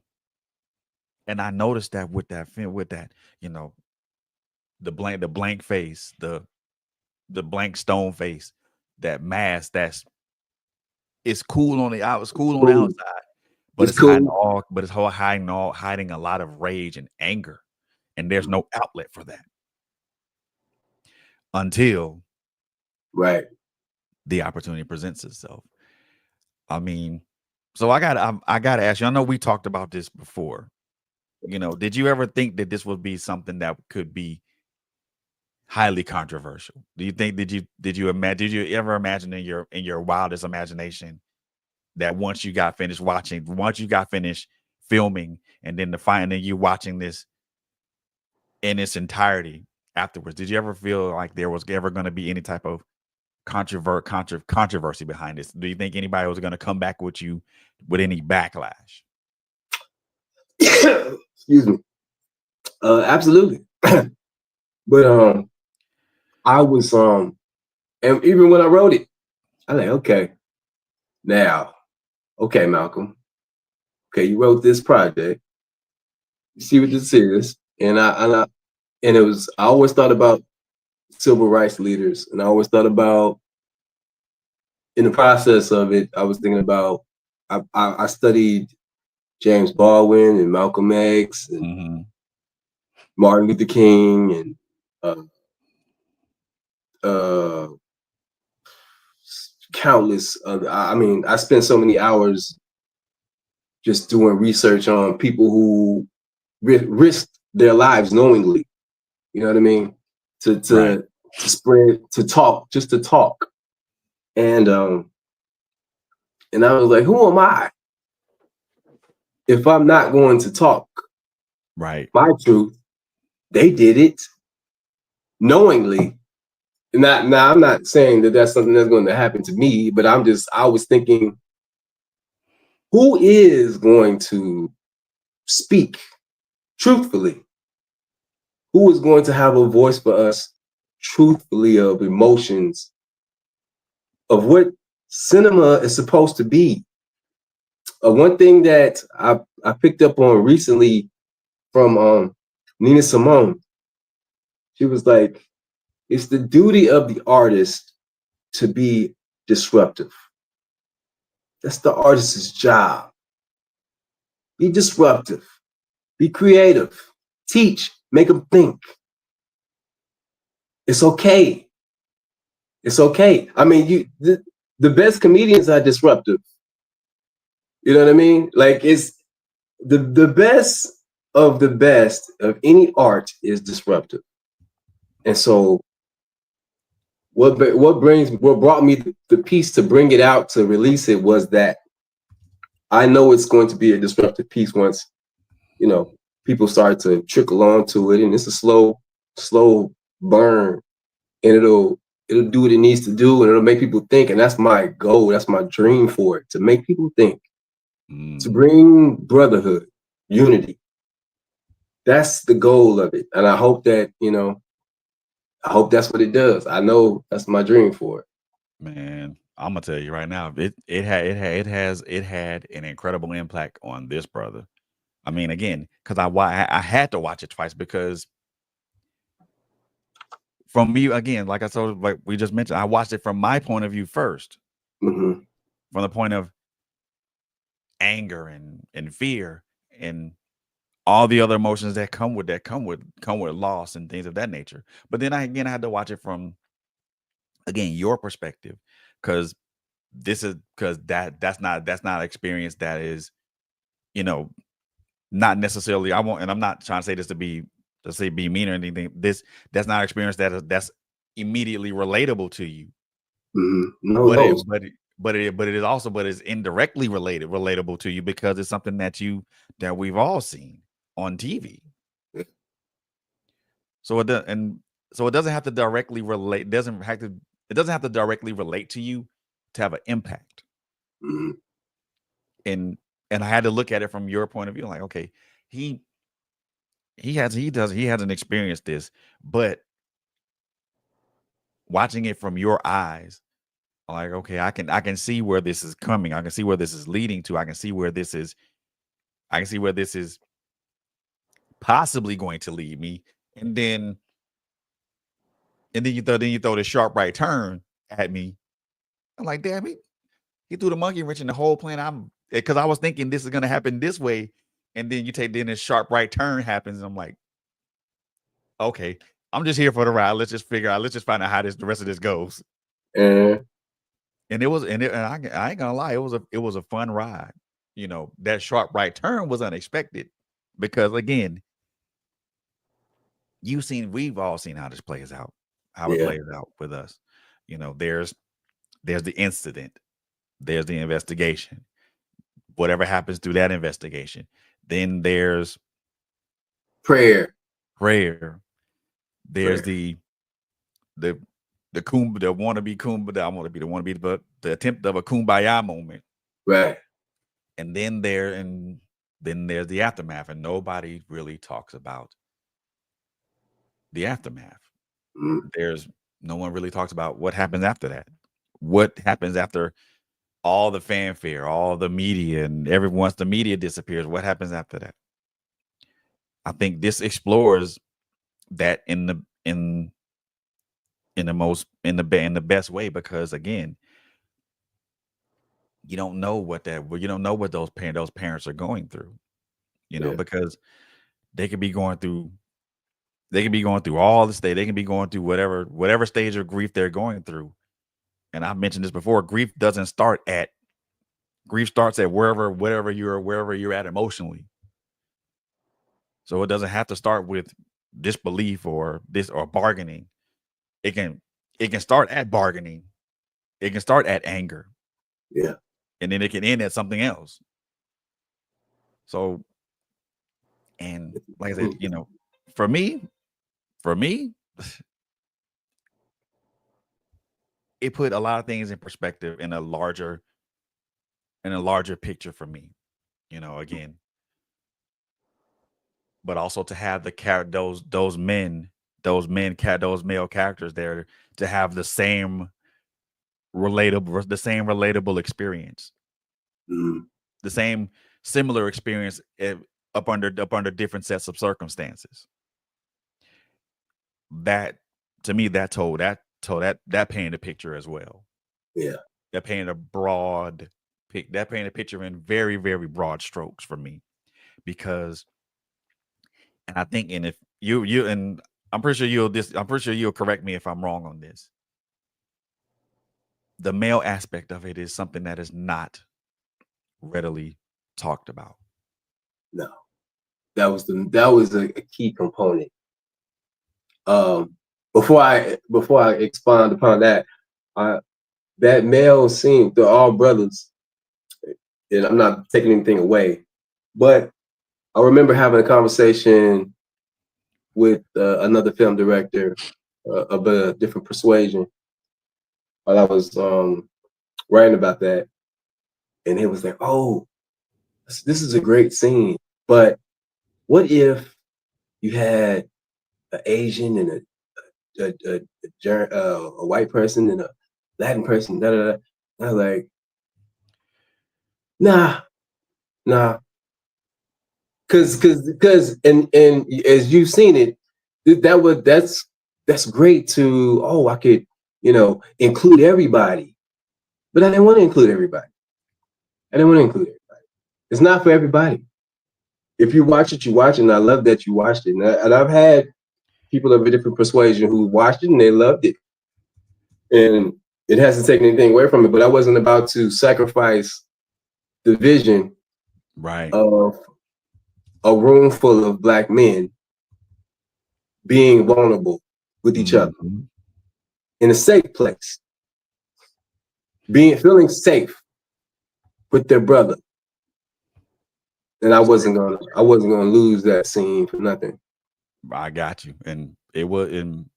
I noticed that with that, you know, the blank face, the blank stone face, that mask that's it's cool on the out, it's cool on the Cool. outside, but It's it's hiding cool. all, hiding a lot of rage and anger, and there's no outlet for that until Right. the opportunity presents itself. I mean, so I gotta ask you. I know we talked about this before. You know, did you ever think that this would be something that could be highly controversial? Do you think did you ever imagine in your wildest imagination that once you got finished filming, and then you watching this in its entirety afterwards, did you ever feel like there was ever going to be any type of controversy behind this? Do you think anybody was going to come back with you with any backlash? Excuse me. Absolutely. But I was and even when I wrote it, I like, okay, now, okay, Malcolm, okay, you wrote this project. You see what this is, and it was. I always thought about civil rights leaders, and I always thought about in the process of it. I was thinking about. I studied James Baldwin and Malcolm X and Mm-hmm. Martin Luther King and uh, countless other. I mean, I spent so many hours just doing research on people who risked their lives knowingly. You know what I mean? To Right. to to spread, to talk, just to talk. And and I was like, who am I if I'm not going to talk Right. my truth? They did it knowingly. Not now. I'm not saying that that's something that's going to happen to me, but I was thinking, who is going to speak truthfully? Who is going to have a voice for us truthfully of emotions, of what cinema is supposed to be? One thing that I picked up on recently from Nina Simone, she was like, it's the duty of the artist to be disruptive. That's the artist's job. Be disruptive, be creative, teach, make them think. It's okay. It's okay. I mean, the best comedians are disruptive. You know what I mean? Like, it's the best of any art is disruptive. And so what brought me the piece to bring it out, to release it, was that I know it's going to be a disruptive piece once, you know, people start to trickle onto it, and it's a slow burn, and it'll do what it needs to do, and it'll make people think. And that's my goal, that's my dream for it, to make people think, to bring brotherhood, unity. That's the goal of it. And I hope that, I hope that's what it does. I know that's my dream for it. Man, I'm gonna tell you right now, it had an incredible impact on this brother. I mean, again, because I had to watch it twice, because from me, again, like I told, like we just mentioned, I watched it from my point of view first, Mm-hmm. from the point of anger and fear and all the other emotions that come with loss and things of that nature. But then I had to watch it from, again, your perspective, because that's not experience that is, you know, not necessarily, I won't, and I'm not trying to say this to say be mean or anything. That's not experience that's immediately relatable to you. Mm-hmm. No, But no. it is also, but it's indirectly relatable to you, because it's something that we've all seen on TV. So it doesn't have to directly relate. It doesn't have to directly relate to you to have an impact. Mm-hmm. And I had to look at it from your point of view, like, okay, he he hasn't experienced this, but watching it from your eyes, I'm like, okay, I can see where this is coming. I can see where this is leading to. I can see where this is possibly going to lead me. And then you throw the sharp right turn at me. I'm like, damn, he threw the monkey wrench in the whole plan. Because I was thinking this is gonna happen this way, and then this sharp right turn happens. And I'm like, okay, I'm just here for the ride. Let's just find out how the rest of this goes. And I ain't gonna lie, it was a fun ride. You know, that sharp right turn was unexpected because again, we've all seen how this plays out, how it plays out with us. You know, there's the incident, there's the investigation, whatever happens through that investigation. Then there's prayer. There's the wannabe kumbaya. I want to be the wannabe, but the attempt of a kumbaya moment. Right. And then there's the aftermath, and nobody really talks about the aftermath. No one really talks about what happens after that. What happens after all the fanfare, all the media, and once the media disappears, what happens after that? I think this explores that in the best way, because again, you don't know what those parents are going through, you know, because they could be going through all the state, they can be going through whatever stage of grief they're going through. And I've mentioned this before, grief starts at wherever you're at emotionally. So it doesn't have to start with disbelief or bargaining. It can start at bargaining. It can start at anger. Yeah. And then it can end at something else. So, and like I said, you know, for me, it put a lot of things in perspective in a larger picture for me, you know, again. But also to have those male characters there to have the same relatable experience, the same similar experience up under different sets of circumstances. That to me, that painted a picture as well. Yeah, that painted a picture in very, very broad strokes for me, because, and I think, and if you and I'm pretty sure you'll correct me if I'm wrong on this. The male aspect of it is something that is not readily talked about. No, that was a key component. Before I expand upon that, that male scene, they're all brothers, and I'm not taking anything away, but I remember having a conversation with another film director of a different persuasion while I was writing about that, and he was like, "Oh, this is a great scene, but what if you had an Asian and a white person and a Latin person?" Da, da, da. I was like, nah, because and as you've seen it, that's great to, I could, include everybody, but I didn't want to include everybody. It's not for everybody. If you watch it, you watch it, and I love that you watched it. And I've had people of a different persuasion who watched it and they loved it, and it hasn't taken anything away from it. But I wasn't about to sacrifice the vision of a room full of Black men being vulnerable with each other in a safe place, feeling safe with their brother. And I wasn't gonna lose that scene for nothing. I got you. And it was in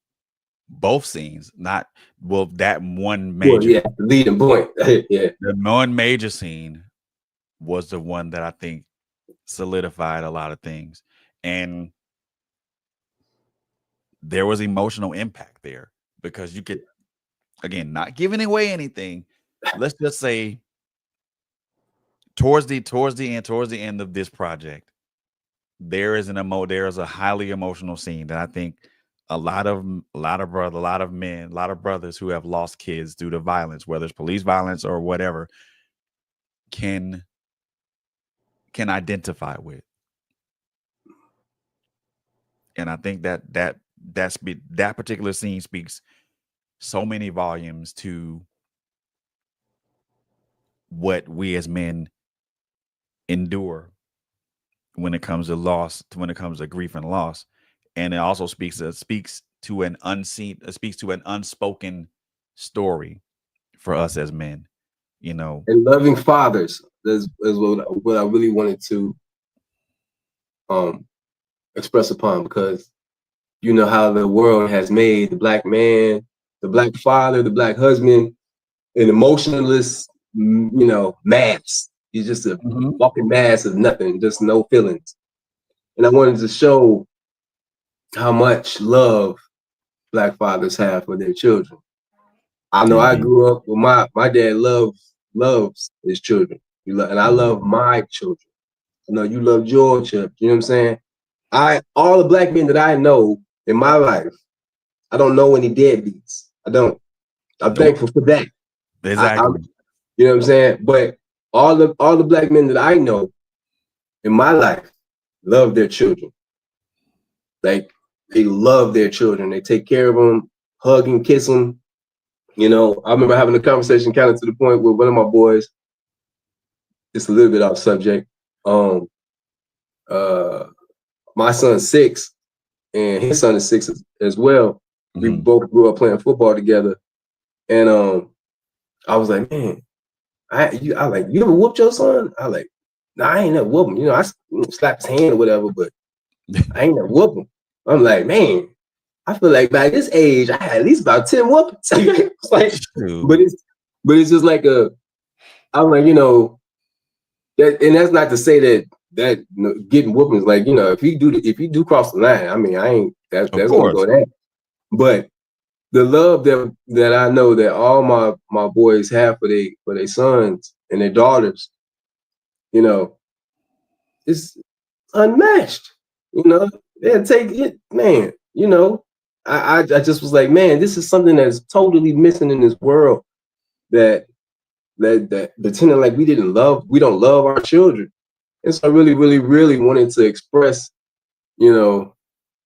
both scenes, that one major leading point. Yeah. The one major scene was the one that I think solidified a lot of things. And there was emotional impact there because you could, again, not giving away anything. Let's just say towards the end of this project, there is a highly emotional scene that I think a lot of men, a lot of brothers who have lost kids due to violence, whether it's police violence or whatever, can identify with. And I think that particular scene speaks so many volumes to what we as men endure when it comes to loss, when it comes to grief and loss. And it also speaks to an unspoken story for us as men, you know. And loving fathers is what I really wanted to express upon, because you know how the world has made the black man, the black father, the black husband an emotionless, mass. He's just a walking mass of nothing, just no feelings. And I wanted to show how much love black fathers have for their children. I know I grew up with my dad loves his children. And I love my children. I know you love your children. You know what I'm saying? All the black men that I know in my life, I don't know any deadbeats. I don't. I'm thankful for that. Exactly. You know what I'm saying? But all the black men that I know in my life love their children. Like, they love their children. They take care of them, hug and kiss them. You know, I remember having a conversation kind of to the point where one of my boys, it's a little bit off subject. My son's 6 and his son is 6 as well. We both grew up playing football together. And I was like, man, you ever whooped your son? I like, nah, I ain't never whoop him. You know, I slapped his hand or whatever, but I ain't never whoop him. I'm like, man, I feel like by this age, I had at least about 10 whoopings. It's like, but it's just like I'm like, and that's not to say that getting whoopings, like, if you do cross the line, I mean, that's gonna go there. But the love that I know that all my boys have for their sons and their daughters, it's unmatched. They'll take it, man. I just was like, man, this is something that's totally missing in this world. That pretending like we don't love our children. And so I really, really, really wanted to express, I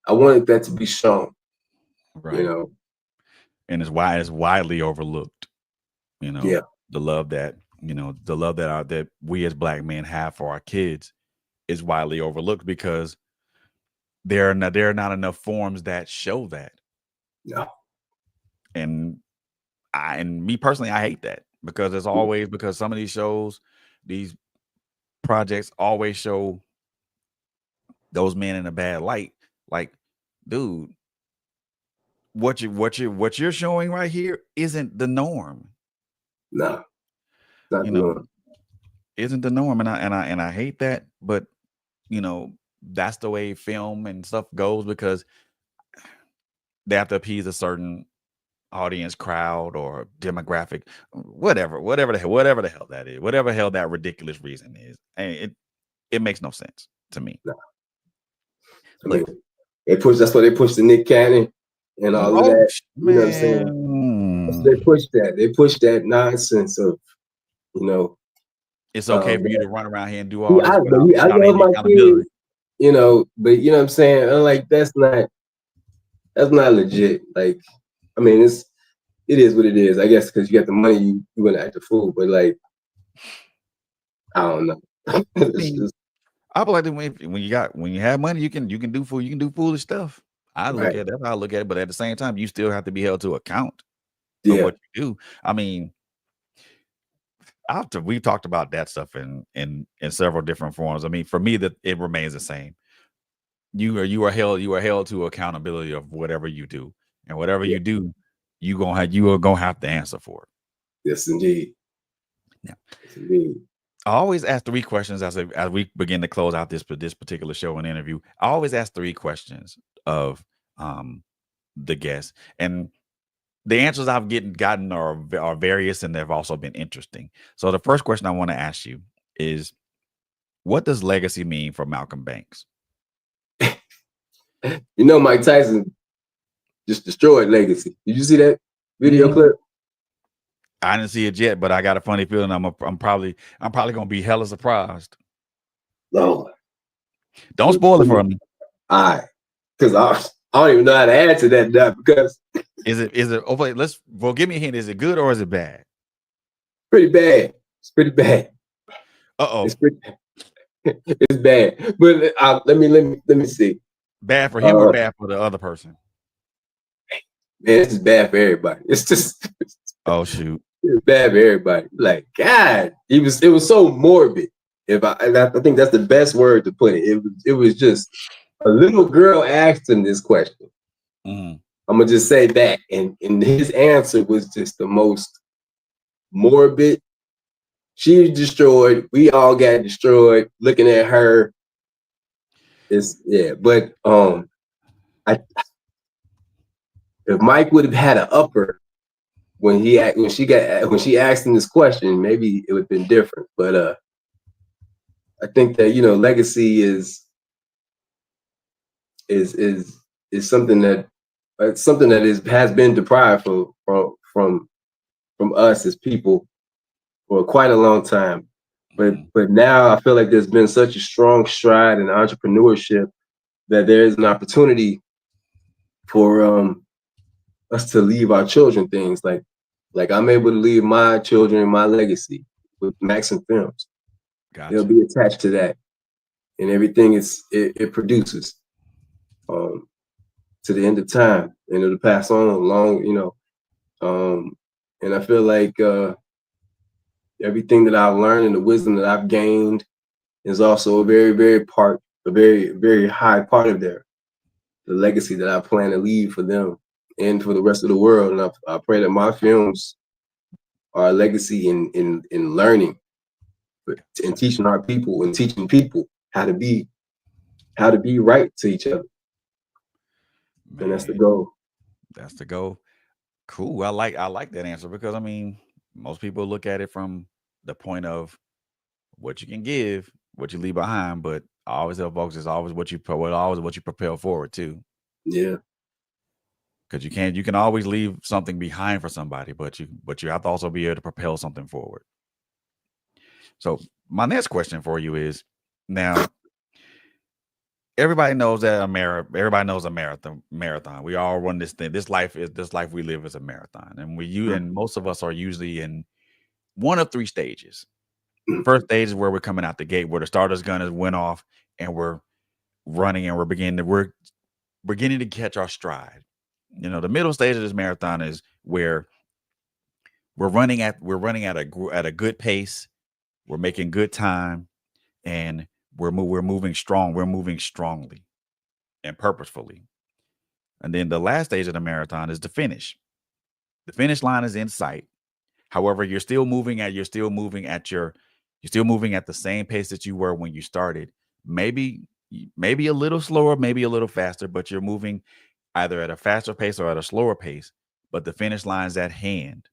wanted that to be shown. Right. And it's widely overlooked. The love that that we as black men have for our kids is widely overlooked because there are not enough forms that show that. No. And me personally, I hate that because it's always because some of these shows, these projects always show those men in a bad light. Like, dude, what you're showing right here isn't the norm. No, not the norm. Isn't the norm, and I hate that. But that's the way film and stuff goes because they have to appease a certain audience, crowd, or demographic, whatever the hell that is, whatever the hell that ridiculous reason is, and it makes no sense to me. No. Look, that's why they pushed the Nick Cannon and all of that. You know what I'm saying? They pushed that nonsense of, it's okay for you to run around here and do all this. I love my kids, but you know what I'm saying? I'm like, that's not legit. Like, I mean, it is what it is. I guess because you got the money, you wouldn't act a fool. But like, I don't know. I believe when you have money, you can do foolish stuff. Look at that's how I look at it. But at the same time, you still have to be held to account for what you do. I mean, we've talked about that stuff in several different forms. I mean, for me, that it remains the same. You are held to accountability of whatever you do, and whatever you do, you are gonna have to answer for it. Yes, indeed. Yeah. Yes, indeed. I always ask 3 questions as we begin to close out this particular show and interview. I always ask 3 questions of the guests, and the answers I've gotten are various, and they've also been interesting. So the first question I want to ask you is, what does legacy mean for Malcolm Banks? You know, Mike Tyson just destroyed legacy. Did you see that video clip? I didn't see it yet, but I got a funny feeling I'm probably gonna be hella surprised. No, don't spoil it for me. Because I don't even know how to answer that now, because is it oh wait, give me a hint. Is it good or is it bad? Pretty bad. It's pretty bad. It's pretty it's bad. But let me see. Bad for him or bad for the other person? Man, this is bad for everybody. It's just oh shoot. It's bad for everybody. Like, God, it was so morbid. I think that's the best word to put it. It was just a little girl asked him this question. I'm gonna just say that, and his answer was just the most morbid. She was destroyed. We all got destroyed looking at her. But if Mike would have had an upper when she asked him this question, maybe it would have been different. But I think that, you know, legacy is something that has been deprived from us as people for quite a long time. But now I feel like there's been such a strong stride in entrepreneurship that there is an opportunity for us to leave our children things like I'm able to leave my children my legacy with MAXIN Films. Gotcha. They'll be attached to that, and everything it produces to the end of time, and it'll pass on long, you know. And I feel like everything that I've learned and the wisdom that I've gained is also a very, very very high part of the legacy that I plan to leave for them and for the rest of the world. And I pray that my films are a legacy in learning and teaching our people and teaching people how to be right to each other. Man, and that's the goal. That's the goal. Cool. I like that answer, because I mean, most people look at it from the point of what you can give, what you leave behind, but I always tell folks it's always what you propel forward too. Yeah. Because you can always leave something behind for somebody, but you have to also be able to propel something forward. So my next question for you is, now everybody knows that everybody knows a marathon. We all run this thing. This life we live is a marathon. And and most of us are usually in one of three stages. First stage is where we're coming out the gate, where the starter's gun has went off and we're running and we're beginning to catch our stride. You know, the middle stage of this marathon is where we're running at a good pace. We're making good time, and we're moving strong. We're moving strongly and purposefully. And then the last stage of the marathon is the finish. The finish line is in sight. However, you're still moving at the same pace that you were when you started. Maybe a little slower, maybe a little faster, but you're moving either at a faster pace or at a slower pace. But the finish line is at hand,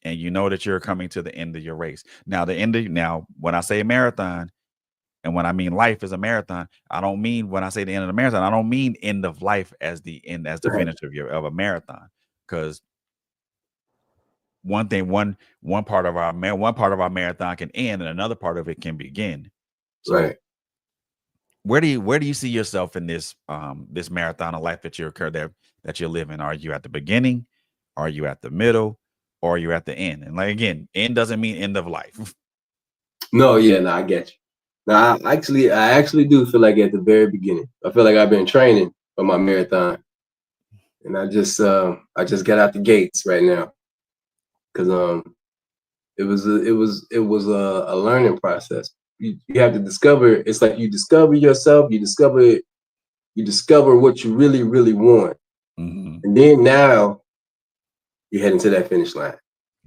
and you know that you're coming to the end of your race. Now, when I say marathon, and when I mean life is a marathon, I don't mean, when I say the end of the marathon, I don't mean end of life as the finish of a marathon, because one part of our marathon can end and another part of it can begin. So where do you see yourself in this this marathon of life that you're living? Are you at the beginning? Are you at the middle? Or are you at the end? And like, again, end doesn't mean end of life. No, I get you. Now, I actually do feel like at the very beginning. I feel like I've been training for my marathon, and I just got out the gates right now, because it was a learning process. You have to discover. It's like you discover yourself. You discover what you really, really want, and then now you're heading to that finish line.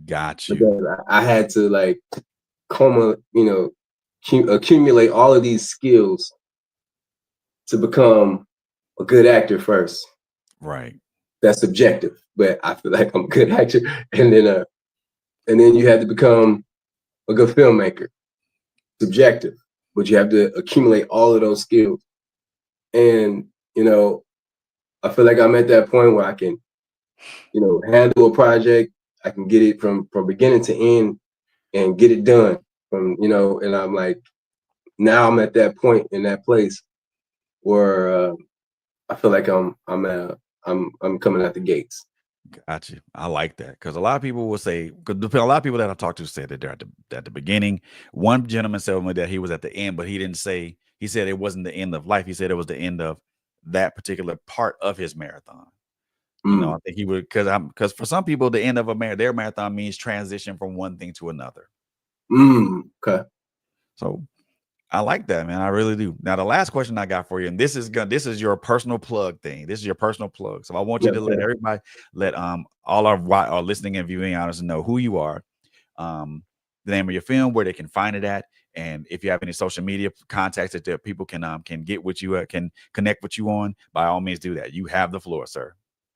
Got you. I had to accumulate all of these skills to become a good actor first. Right. that's subjective, but I feel like I'm a good actor. And then you have to become a good filmmaker, subjective, but you have to accumulate all of those skills. And, you know, I feel like I'm at that point where I can, you know, handle a project. I can get it from beginning to end and get it done from, you know, and I'm like, now I'm at that point in that place where I feel like I'm coming out the gates. Gotcha. I like that because a lot of people will say, because a lot of people that I talked to said that they're at the beginning. One gentleman said that he was at the end, but he didn't say. He said it wasn't the end of life. He said it was the end of that particular part of his marathon. You know, I think he would because for some people, the end of their marathon means transition from one thing to another. Okay. So I like that, man. I really do. Now, the last question I got for you, and this is your personal plug thing. This is your personal plug. So I want you to let everybody, let all our listening and viewing audience know who you are, the name of your film, where they can find it at, and if you have any social media contacts that people can get with you, can connect with you on, by all means do that. You have the floor, sir.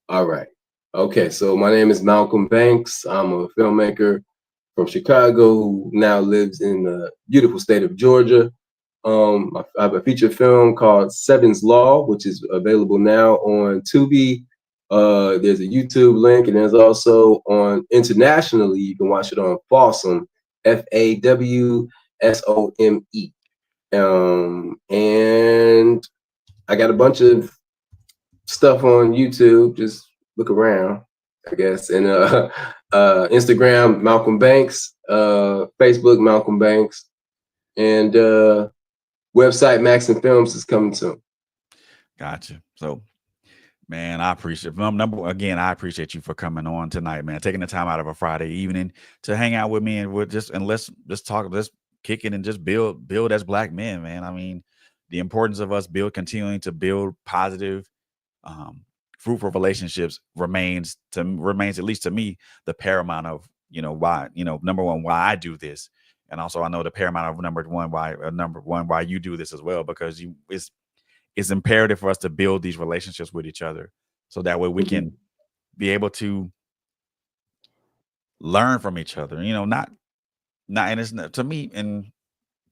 All right. Okay. So my name is Malcom Banks. I'm a filmmaker from Chicago who now lives in the beautiful state of Georgia. I have a feature film called Seven's Law, which is available now on Tubi. There's a YouTube link, and there's also on internationally. You can watch it on Fawsome, FAWSOME. And I got a bunch of stuff on YouTube. Just look around, I guess. And Instagram, Malcom Banks. Facebook, Malcom Banks. And website, MAXIN Films, is coming soon. Gotcha. So, man, I appreciate I appreciate you for coming on tonight, man. Taking the time out of a Friday evening to hang out with me and let's talk, let's kick it and just build as Black men, man. I mean, the importance of us continuing to build positive, fruitful relationships remains at least to me the paramount of, why, number one, why I do this. And also I know the paramount of number one why you do this as well, because it's imperative for us to build these relationships with each other, so that way we can be able to learn from each other. And it's not, to me,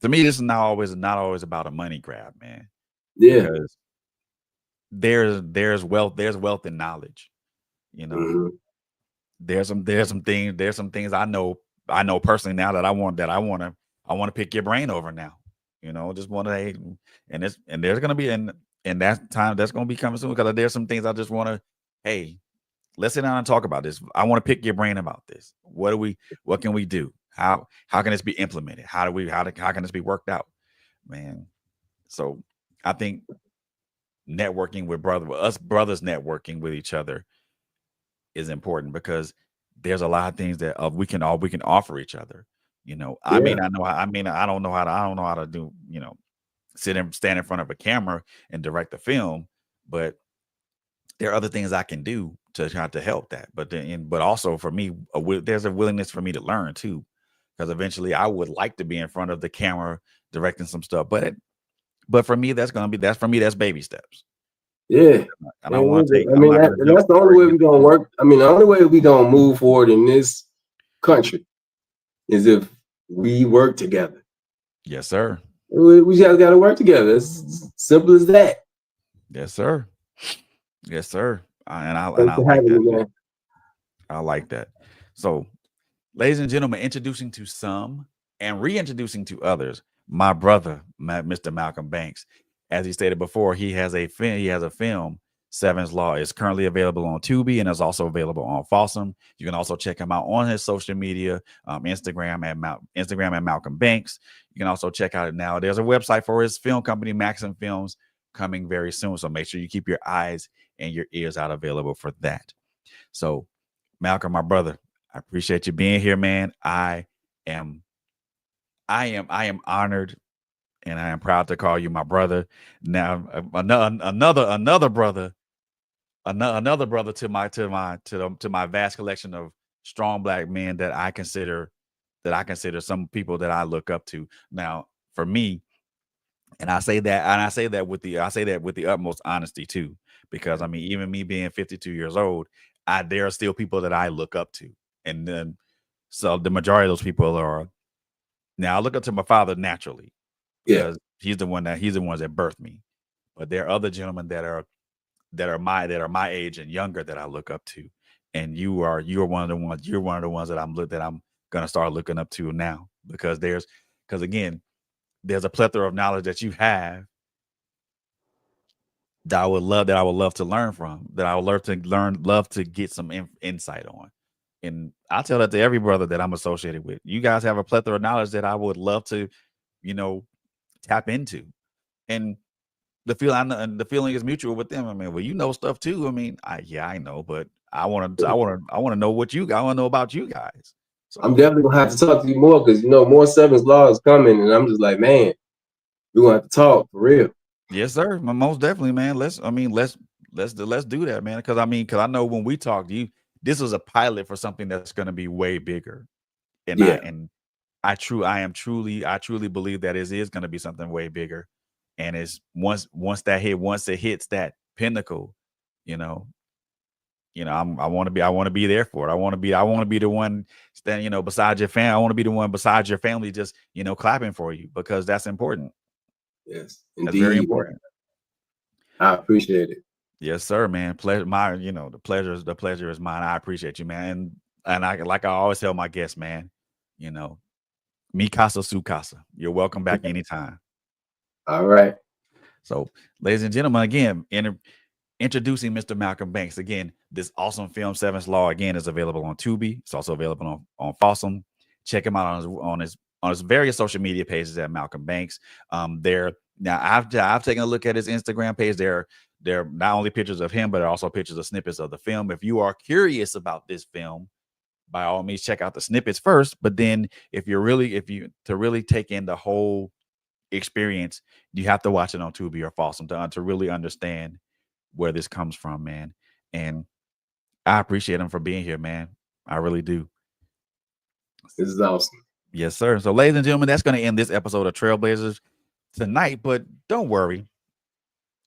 this is not always about a money grab, man. Yeah. Because there's wealth in knowledge. There's some things I know personally now that I want to pick your brain over now. Just want to, and there's gonna be in that time that's gonna be coming soon, because there's some things I just want to, hey, let's sit down and talk about this. I want to pick your brain about this. What can we do? How can this be implemented? How can this be worked out, man? So I think networking with brothers networking with each other is important, because there's a lot of things that we can offer each other. I may not know. I don't know how to do. Stand in front of a camera and direct a film, but there are other things I can do to try to help that. But also for me, there's a willingness for me to learn too, because eventually I would like to be in front of the camera directing some stuff. But for me, that's baby steps. Yeah. And I want to take. That's the only way we're gonna work. I mean, the only way we're gonna move forward in this country is if we work together. Yes, sir. We just got to work together. It's simple as that. Yes, sir. Yes, sir. I like that. I like that. So, ladies and gentlemen, introducing to some and reintroducing to others, my brother, Mr. Malcom Banks. As he stated before, he has a film, Seven's Law. Is currently available on Tubi and is also available on Fawsome. You can also check him out on his social media, Instagram at Malcom Banks. You can also check out now. There's a website for his film company, MAXIN Films, coming very soon. So make sure you keep your eyes and your ears out available for that. So, Malcom, my brother, I appreciate you being here, man. I am honored, and I am proud to call you my brother. Now, another brother, to my vast collection of strong Black men that I consider some people that I look up to. Now, for me, And I say that with the utmost honesty too, because I mean, even me being 52 years old, there are still people that I look up to, and then so the majority of those people are. Now I look up to my father naturally Yeah. because he's the ones that birthed me, but there are other gentlemen that are my age and younger that I look up to, and you're one of the ones that I'm gonna start looking up to now because again there's a plethora of knowledge that you have that I would love to learn from, that I would love to get some insight on. And I tell that to every brother that I'm associated with. You guys have a plethora of knowledge that I would love to, you know, tap into. And the feeling is mutual with them. I mean, well, you know stuff too. I mean, I know, but I want to know I want to know about you guys. I'm So definitely gonna have to talk to you more because more Seven's Law is coming, and I'm just like, man, we're gonna have to talk for real. yes, sir. Most definitely, man. Let's do that, man. Because I know when we talked, this was a pilot for something that's going to be way bigger. And Yeah. I truly believe that it is going to be something way bigger. And it's once it hits that pinnacle, you know, I want to be there for it. I want to be the one standing, beside your family. I want to be the one beside your family, just clapping for you because that's important. Yes, That's very indeed, man. important. I appreciate it. Yes, sir, man. Pleasure, the pleasure is mine. I appreciate you, man. And I always tell my guests, man, you know, mi casa su casa. You're welcome back anytime. All right. So, ladies and gentlemen, again, introducing Mr. Malcolm Banks. Again, this awesome film, Seventh Law, again, is available on Tubi. It's also available on Fossum. Check him out on his various social media pages at Malcolm Banks. There now I've taken a look at his Instagram page. There are not only pictures of him, but also pictures of snippets of the film. If you are curious about this film, by all means, check out the snippets first. But then, if you to really take in the whole experience, you have to watch it on Tubi or Fossum to really understand where this comes from, man. And I appreciate him for being here, man. I really do. This is awesome. Yes, sir. So, ladies and gentlemen, that's going to end this episode of Trailblazers tonight. But don't worry,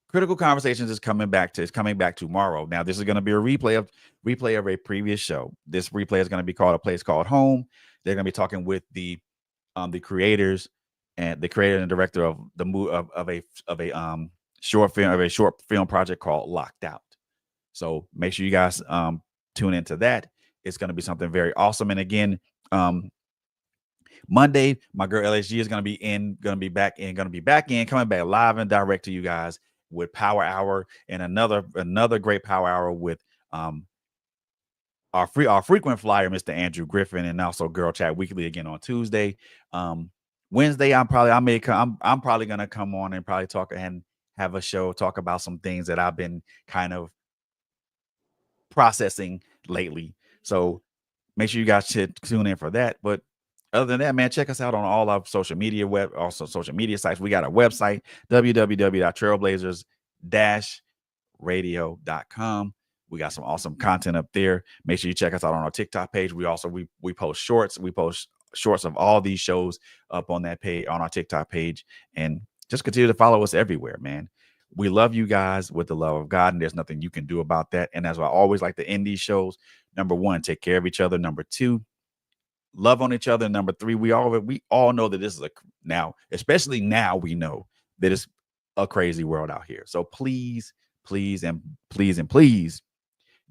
Critical Conversations is coming back tomorrow. Now, this is going to be a replay of a previous show. This replay is going to be called A Place Called Home. They're going to be talking with the creators and the creator and director of the of a short film project called Locked Out. So make sure you guys tune into that. It's going to be something very awesome. And again, Monday, my girl LSG is going to be back in, coming back live and direct to you guys with Power Hour and another great Power Hour with our frequent flyer, Mr. Andrew Griffin, and also Girl Chat Weekly again on Tuesday. Wednesday, I'm probably going to come on and probably talk and have a show, talk about some things that I've been kind of processing lately. So make sure you guys should tune in for that. But other than that, man, check us out on all our social media social media sites. We got our website, www.trailblazers-radio.com. We got some awesome content up there. Make sure you check us out on our TikTok page. We also we post shorts. We post shorts of all these shows up on that page, on our TikTok page, and just continue to follow us everywhere, man. We love you guys with the love of God, and there's nothing you can do about that. And as I always like to end these shows, number one, take care of each other. Number two, love on each other. Number three, we all know that this is especially now we know that it's a crazy world out here. So please, and please,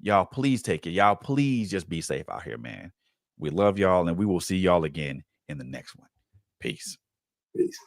y'all, please take it. Y'all, please just be safe out here, man. We love y'all, and we will see y'all again in the next one. Peace. Peace.